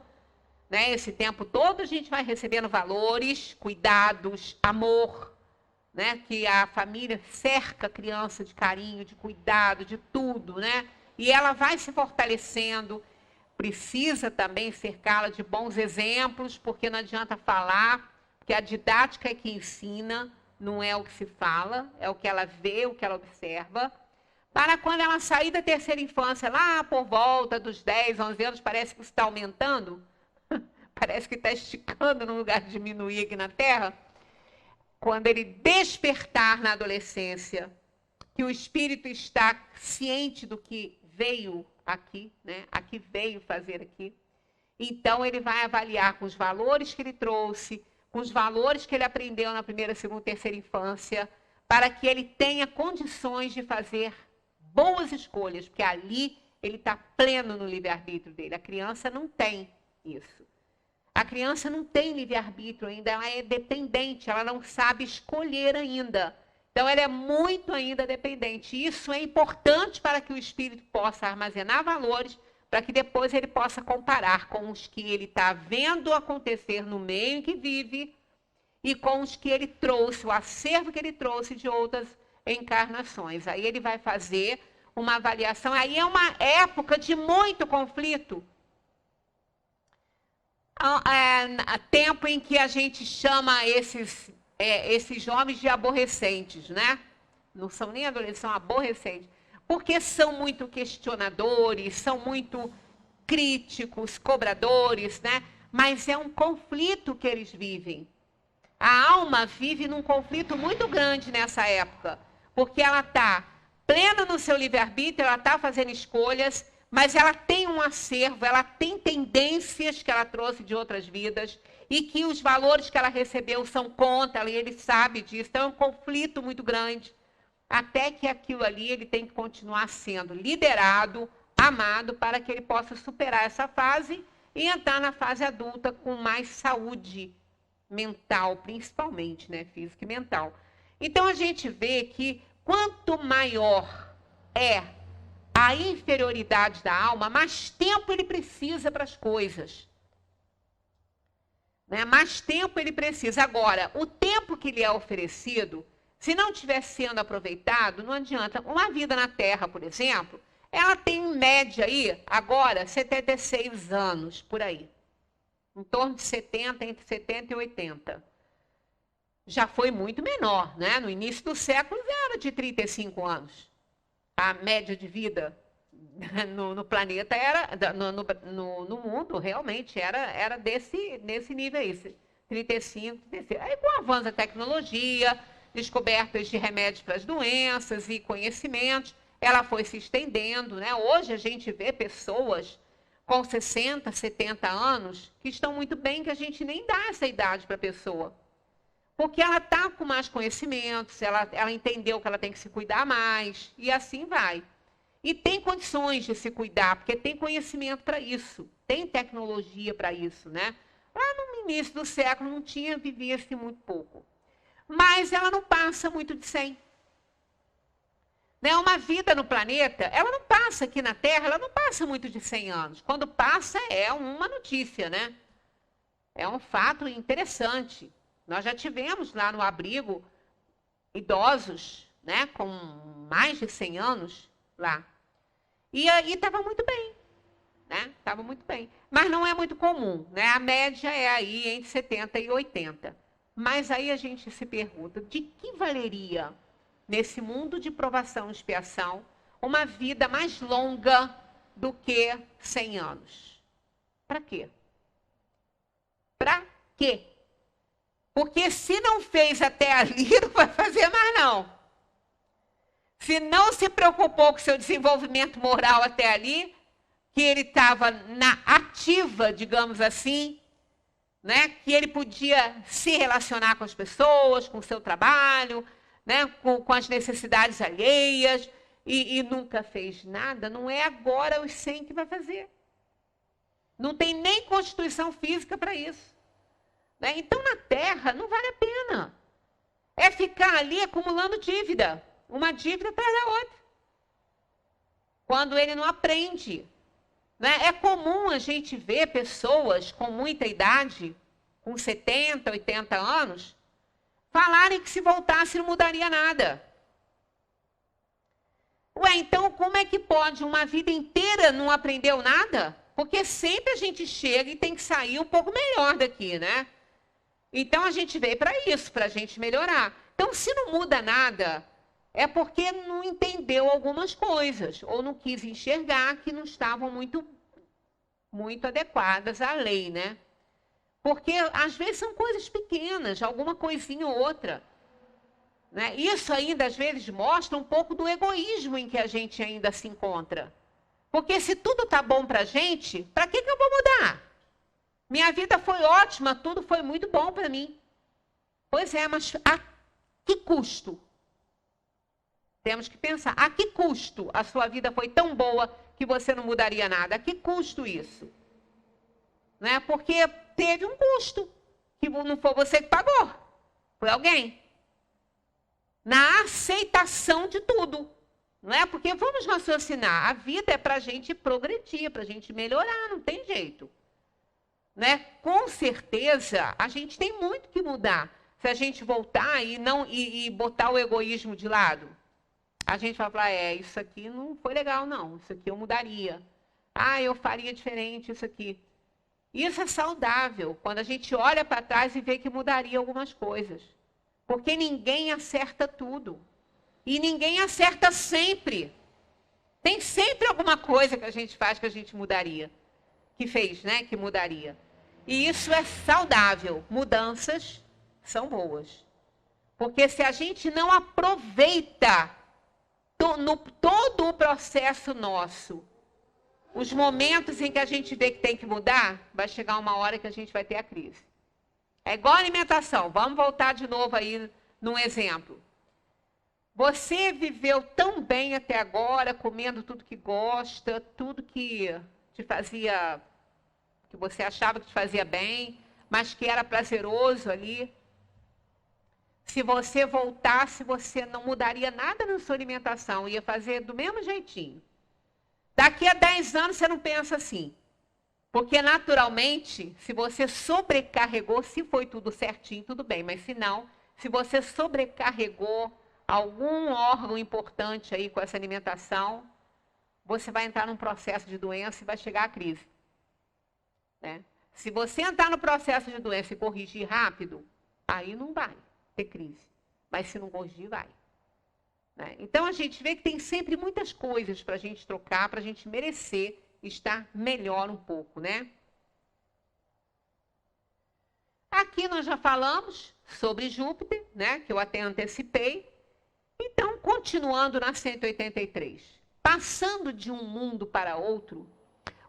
né, esse tempo todo a gente vai recebendo valores, cuidados, amor, né, que a família cerca a criança de carinho, de cuidado, de tudo, né, e ela vai se fortalecendo. Precisa também cercá-la de bons exemplos, porque não adianta falar, porque a didática é que ensina, não é o que se fala, é o que ela vê, o que ela observa. Para quando ela sair da terceira infância, lá por volta dos 10, 11 anos, parece que isso está aumentando, parece que está esticando no lugar de diminuir aqui na Terra. Quando ele despertar na adolescência, que o espírito está ciente do que veio aqui, né? Aqui veio fazer aqui. Então, ele vai avaliar com os valores que ele trouxe, com os valores que ele aprendeu na primeira, segunda, terceira infância, para que ele tenha condições de fazer boas escolhas, porque ali ele está pleno no livre-arbítrio dele. A criança não tem isso. A criança não tem livre-arbítrio ainda, ela é dependente, ela não sabe escolher ainda. Então, ela é muito ainda dependente. Isso é importante para que o espírito possa armazenar valores, para que depois ele possa comparar com os que ele está vendo acontecer no meio em que vive e com os que ele trouxe, o acervo que ele trouxe de outras encarnações. Aí ele vai fazer uma avaliação. Aí é uma época de muito conflito. Tempo em que a gente chama esses jovens de aborrecentes, né? Não são nem adolescentes, são aborrecentes. Porque são muito questionadores, são muito críticos, cobradores, né? Mas é um conflito que eles vivem. A alma vive num conflito muito grande nessa época, porque ela está plena no seu livre-arbítrio, ela está fazendo escolhas, mas ela tem um acervo, ela tem tendências que ela trouxe de outras vidas e que os valores que ela recebeu são contra ela, e ele sabe disso. Então é um conflito muito grande. até que aquilo ali ele tem que continuar sendo liderado, amado, para que ele possa superar essa fase e entrar na fase adulta com mais saúde mental, principalmente, né? Física e mental. Então, a gente vê que quanto maior é a inferioridade da alma, mais tempo ele precisa para as coisas. Né? Mais tempo ele precisa. Agora, o tempo que lhe é oferecido, se não estiver sendo aproveitado, não adianta. Uma vida na Terra, por exemplo, ela tem em média aí, agora, 76 anos, por aí. Em torno de 70, entre 70 e 80. Já foi muito menor, né? No início do século era de 35 anos. A média de vida no planeta era, no mundo, realmente, era nesse nível aí, 35, 36. Aí, com o avanço da tecnologia, descobertas de remédios para as doenças e conhecimentos, ela foi se estendendo, né? Hoje a gente vê pessoas com 60, 70 anos que estão muito bem, que a gente nem dá essa idade para a pessoa. Porque ela está com mais conhecimentos, ela entendeu que ela tem que se cuidar mais, e assim vai. E tem condições de se cuidar, porque tem conhecimento para isso, tem tecnologia para isso, né? Lá no início do século não tinha, vivia-se muito pouco. Mas ela não passa muito de 100. Né? Uma vida no planeta, ela não passa aqui na Terra, ela não passa muito de 100 anos. Quando passa, é uma notícia, né? É um fato interessante. Nós já tivemos lá no abrigo idosos, né, com mais de 100 anos lá. E aí estava muito bem, né? Estava muito bem. Mas não é muito comum, né? A média é aí entre 70 e 80. Mas aí a gente se pergunta, de que valeria, nesse mundo de provação e expiação, uma vida mais longa do que 100 anos? Para quê? Para quê? Porque se não fez até ali, não vai fazer mais não. Se não se preocupou com seu desenvolvimento moral até ali, que ele estava na ativa, digamos assim, né? Que ele podia se relacionar com as pessoas, com o seu trabalho, né? com as necessidades alheias, e nunca fez nada, não é agora os 100 que vai fazer. Não tem nem constituição física para isso. Né? Então, na Terra, não vale a pena. É ficar ali acumulando dívida. Uma dívida atrás da outra. Quando ele não aprende. Né? É comum a gente ver pessoas com muita idade, com 70, 80 anos, falarem que se voltasse não mudaria nada. Ué, então como é que pode uma vida inteira não aprendeu nada? Porque sempre a gente chega e tem que sair um pouco melhor daqui, né? Então, a gente veio para isso, para a gente melhorar. Então, se não muda nada, é porque não entendeu algumas coisas, ou não quis enxergar que não estavam muito adequadas à lei, né? Porque, às vezes, são coisas pequenas, alguma coisinha ou outra. Né? Isso ainda, às vezes, mostra um pouco do egoísmo em que a gente ainda se encontra. Porque se tudo está bom para a gente, para que eu vou mudar? Minha vida foi ótima, tudo foi muito bom para mim. Pois é, mas a que custo? Temos que pensar, a que custo a sua vida foi tão boa que você não mudaria nada? A que custo isso? Né? Porque teve um custo, que não foi você que pagou, foi alguém. Na aceitação de tudo. Não é? Porque vamos raciocinar, a vida é para a gente progredir, para a gente melhorar, não tem jeito. Né? Com certeza, a gente tem muito que mudar. Se a gente voltar e botar o egoísmo de lado, a gente vai falar, isso aqui não foi legal, não. Isso aqui eu mudaria. Eu faria diferente isso aqui. Isso é saudável, quando a gente olha para trás e vê que mudaria algumas coisas. Porque ninguém acerta tudo. E ninguém acerta sempre. Tem sempre alguma coisa que a gente faz que a gente mudaria. Que fez, né? Que mudaria. E isso é saudável. Mudanças são boas. Porque se a gente não aproveita todo o processo nosso, os momentos em que a gente vê que tem que mudar, vai chegar uma hora que a gente vai ter a crise. É igual a alimentação. Vamos voltar de novo aí num exemplo. Você viveu tão bem até agora, comendo tudo que gosta, tudo que te fazia, que você achava que te fazia bem, mas que era prazeroso ali. Se você voltasse, você não mudaria nada na sua alimentação, ia fazer do mesmo jeitinho. Daqui a 10 anos você não pensa assim. Porque naturalmente, se você sobrecarregou, se foi tudo certinho, tudo bem, mas se não, se você sobrecarregou algum órgão importante aí com essa alimentação, você vai entrar num processo de doença e vai chegar à crise. Né? Se você entrar no processo de doença e corrigir rápido, aí não vai ter crise. Mas se não corrigir, vai. Né? Então a gente vê que tem sempre muitas coisas para a gente trocar, para a gente merecer estar melhor um pouco, né? Aqui nós já falamos sobre Júpiter, né? Que eu até antecipei. Então, continuando na 183, passando de um mundo para outro,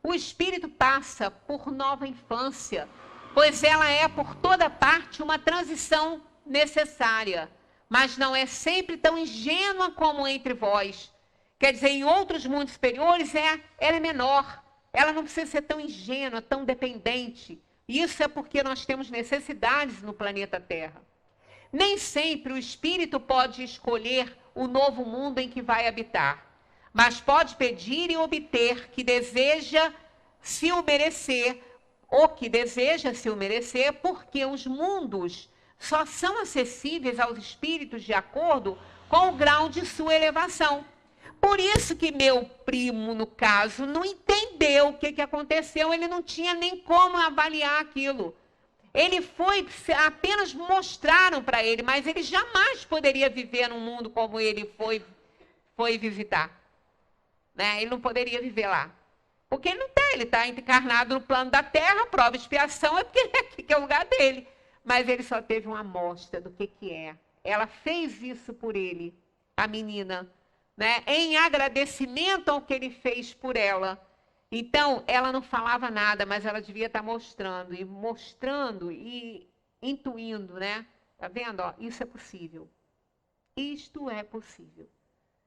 o espírito passa por nova infância, pois ela é por toda parte uma transição necessária, mas não é sempre tão ingênua como entre vós. Quer dizer, em outros mundos superiores, ela é menor, ela não precisa ser tão ingênua, tão dependente. Isso é porque nós temos necessidades no planeta Terra. Nem sempre o espírito pode escolher o novo mundo em que vai habitar, mas pode pedir e obter que deseja se o merecer, ou que deseja se o merecer, porque os mundos só são acessíveis aos espíritos de acordo com o grau de sua elevação. Por isso que meu primo, no caso, não entendeu o que aconteceu, ele não tinha nem como avaliar aquilo. Ele foi, apenas mostraram para ele, mas ele jamais poderia viver num mundo como ele foi visitar. Né? Ele não poderia viver lá. Porque ele não tem, ele está encarnado no plano da Terra, prova e expiação, é porque aqui que é o lugar dele. Mas ele só teve uma amostra do que é. Ela fez isso por ele, a menina, né? Em agradecimento ao que ele fez por ela. Então, ela não falava nada, mas ela devia estar mostrando e intuindo, né? Tá vendo? Ó, isso é possível. Isto é possível.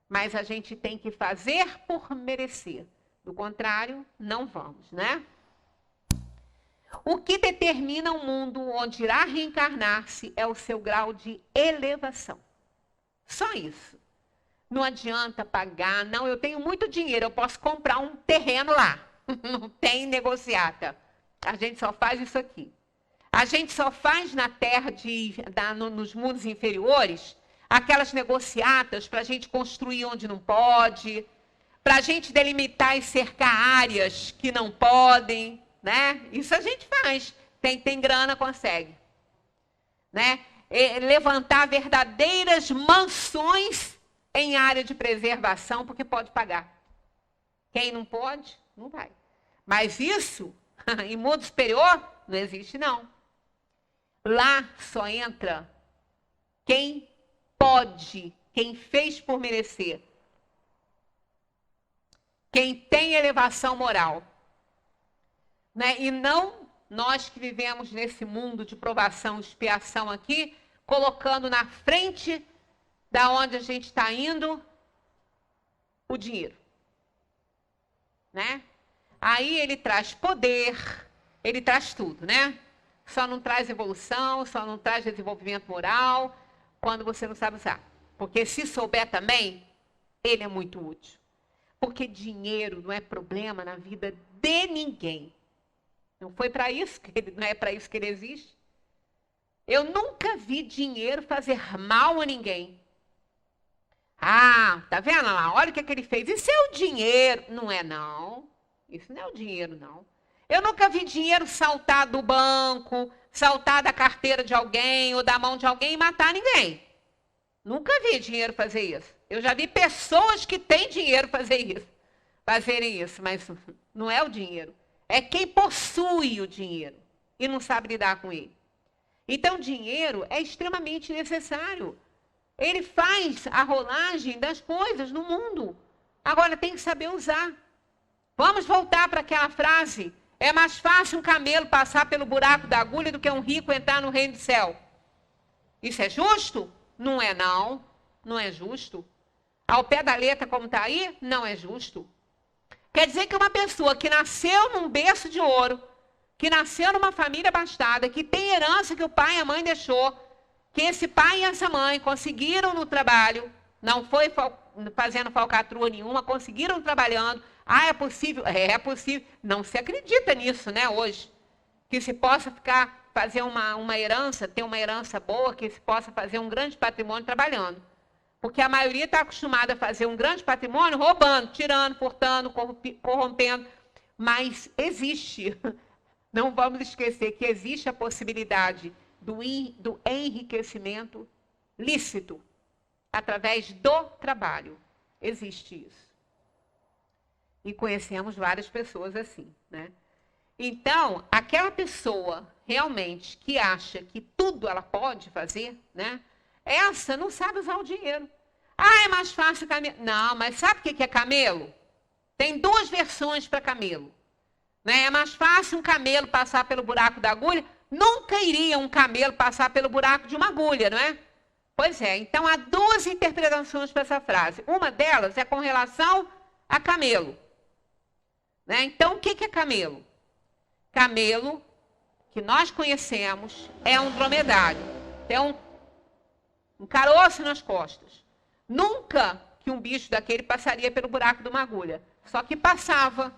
Mas a gente tem que fazer por merecer. Do contrário, não vamos, né? O que determina um mundo onde irá reencarnar-se é o seu grau de elevação. Só isso. Não adianta pagar, não, eu tenho muito dinheiro, eu posso comprar um terreno lá. Não tem negociata. A gente só faz isso aqui. A gente só faz na Terra, nos mundos inferiores, aquelas negociatas para a gente construir onde não pode, para a gente delimitar e cercar áreas que não podem, né? Isso a gente faz. Tem grana, consegue. Né? Levantar verdadeiras mansões em área de preservação, porque pode pagar. Quem não pode, não vai. Mas isso, em mundo superior, não existe, não. Lá só entra quem pode, quem fez por merecer. Quem tem elevação moral. Né? E não nós que vivemos nesse mundo de provação e expiação aqui, colocando na frente da onde a gente está indo, o dinheiro. Né? Aí ele traz poder, ele traz tudo, né? Só não traz evolução, só não traz desenvolvimento moral, quando você não sabe usar. Porque se souber também, ele é muito útil. Porque dinheiro não é problema na vida de ninguém. Não foi para isso que ele, não é para isso que ele existe. Eu nunca vi dinheiro fazer mal a ninguém. Ah, tá vendo lá? Olha o que ele fez. Isso é o dinheiro. Não é, não. Isso não é o dinheiro, não. Eu nunca vi dinheiro saltar do banco, saltar da carteira de alguém ou da mão de alguém e matar ninguém. Nunca vi dinheiro fazer isso. Eu já vi pessoas que têm dinheiro fazerem isso, mas não é o dinheiro. É quem possui o dinheiro e não sabe lidar com ele. Então, dinheiro é extremamente necessário. Ele faz a rolagem das coisas no mundo. Agora, tem que saber usar. Vamos voltar para aquela frase. É mais fácil um camelo passar pelo buraco da agulha do que um rico entrar no reino do céu. Isso é justo? Não é, não. Não é justo. Ao pé da letra, como está aí, não é justo. Quer dizer que uma pessoa que nasceu num berço de ouro, que nasceu numa família abastada, que tem herança que o pai e a mãe deixou, que esse pai e essa mãe conseguiram no trabalho, não foi fazendo falcatrua nenhuma, conseguiram trabalhando. Ah, é possível? É possível. Não se acredita nisso, né, hoje. Que se possa fazer uma herança, ter uma herança boa, que se possa fazer um grande patrimônio trabalhando. Porque a maioria está acostumada a fazer um grande patrimônio roubando, tirando, furtando, corrompendo. Mas existe, não vamos esquecer que existe a possibilidade do enriquecimento lícito através do trabalho. Existe isso. E conhecemos várias pessoas assim, né? Então, aquela pessoa realmente que acha que tudo ela pode fazer, né? Essa não sabe usar o dinheiro. Ah, é mais fácil camelo. Não, mas sabe o que é camelo? Tem duas versões para camelo. Né? É mais fácil um camelo passar pelo buraco da agulha. Nunca iria um camelo passar pelo buraco de uma agulha, não é? Pois é, então há duas interpretações para essa frase. Uma delas é com relação a camelo. Né? Então, o que é camelo? Camelo, que nós conhecemos, é um dromedário. Tem um caroço nas costas. Nunca que um bicho daquele passaria pelo buraco de uma agulha. Só que passava.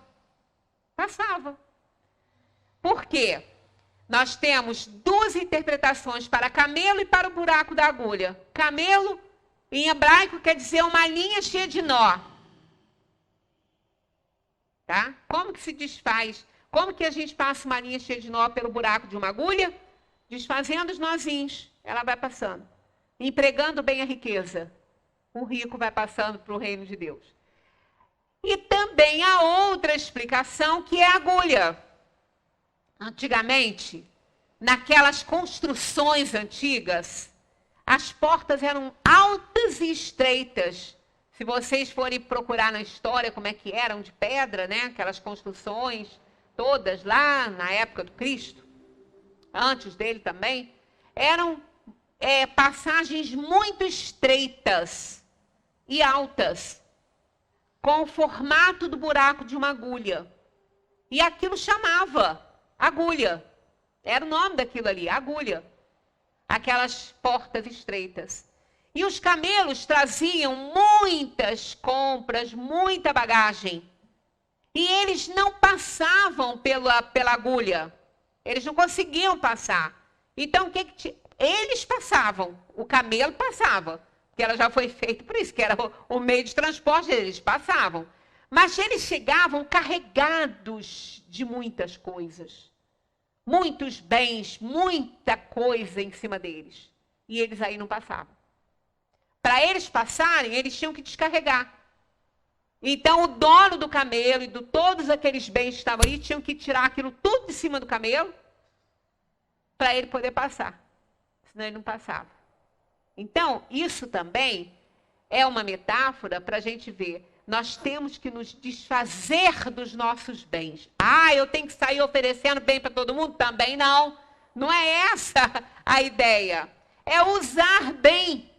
Passava. Por quê? Nós temos duas interpretações para camelo e para o buraco da agulha. Camelo, em hebraico, quer dizer uma linha cheia de nó. Tá? Como que se desfaz? Como que a gente passa uma linha cheia de nó pelo buraco de uma agulha? Desfazendo os nozinhos. Ela vai passando. Empregando bem a riqueza. O rico vai passando para o reino de Deus. E também há outra explicação, que é a agulha. Antigamente, naquelas construções antigas, as portas eram altas e estreitas. Se vocês forem procurar na história como é que eram, de pedra, né? Aquelas construções todas lá na época do Cristo, antes dele também, eram passagens muito estreitas e altas, com o formato do buraco de uma agulha. E aquilo chamava agulha. Era o nome daquilo ali, agulha. Aquelas portas estreitas. E os camelos traziam muitas compras, muita bagagem. E eles não passavam pela agulha. Eles não conseguiam passar. Então, eles passavam. O camelo passava. Que ela já foi feita, por isso que era o meio de transporte, eles passavam. Mas eles chegavam carregados de muitas coisas. Muitos bens, muita coisa em cima deles. E eles aí não passavam. Para eles passarem, eles tinham que descarregar. Então, o dono do camelo e de todos aqueles bens que estavam aí, tinham que tirar aquilo tudo de cima do camelo para ele poder passar. Senão ele não passava. Então, isso também é uma metáfora para a gente ver. Nós temos que nos desfazer dos nossos bens. Ah, eu tenho que sair oferecendo bem para todo mundo? Também não. Não é essa a ideia. É usar bem.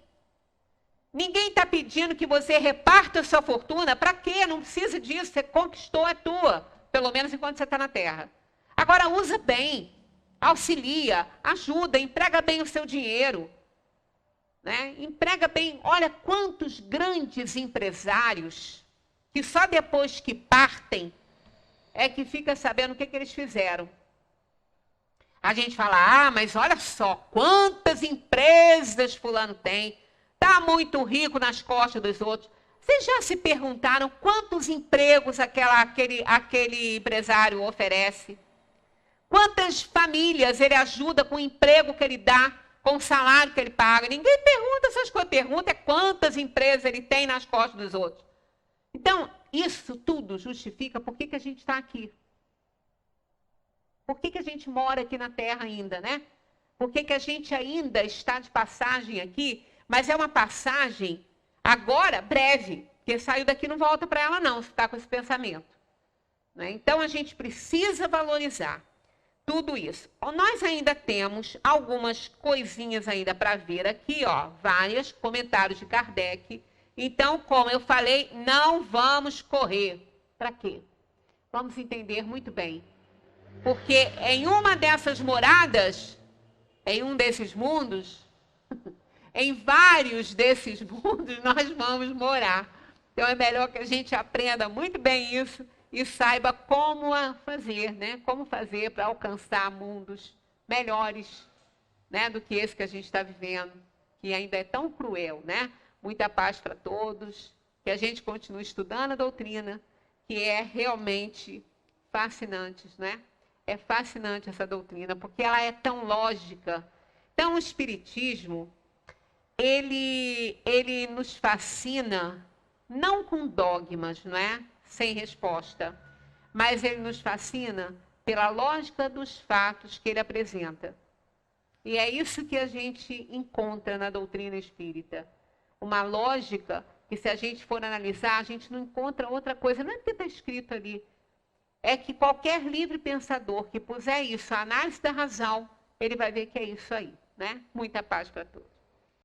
Ninguém está pedindo que você reparta a sua fortuna. Para quê? Não precisa disso. Você conquistou, é tua. Pelo menos enquanto você está na terra. Agora, usa bem. Auxilia, ajuda, emprega bem o seu dinheiro. Né? Emprega bem. Olha quantos grandes empresários que só depois que partem é que fica sabendo o que eles fizeram. A gente fala, mas olha só, quantas empresas fulano tem. Está muito rico nas costas dos outros. Vocês já se perguntaram quantos empregos aquele empresário oferece? Quantas famílias ele ajuda com o emprego que ele dá? Com o salário que ele paga. Ninguém pergunta essas coisas. Pergunta é quantas empresas ele tem nas costas dos outros. Então, isso tudo justifica por que a gente está aqui. Por que a gente mora aqui na Terra ainda, né? Por que a gente ainda está de passagem aqui, mas é uma passagem agora breve, porque saiu daqui não volta para ela não, se está com esse pensamento. Né? Então, a gente precisa valorizar. tudo isso. Nós ainda temos algumas coisinhas ainda para ver aqui, ó, vários comentários de Kardec. Então, como eu falei, não vamos correr. Para quê? Vamos entender muito bem. Porque em uma dessas moradas, em um desses mundos, em vários desses mundos, nós vamos morar. Então, é melhor que a gente aprenda muito bem isso e saiba como fazer, né? Como fazer para alcançar mundos melhores, né? Do que esse que a gente está vivendo, que ainda é tão cruel, né? Muita paz para todos, que a gente continue estudando a doutrina, que é realmente fascinante, né? É fascinante essa doutrina, porque ela é tão lógica. Então, o Espiritismo, ele nos fascina, não com dogmas, não é? Sem resposta, mas ele nos fascina pela lógica dos fatos que ele apresenta. E é isso que a gente encontra na doutrina espírita. Uma lógica que, se a gente for analisar, a gente não encontra outra coisa. Não é porque está escrito ali. É que qualquer livre pensador que puser isso, a análise da razão, ele vai ver que é isso aí, né? Muita paz para todos.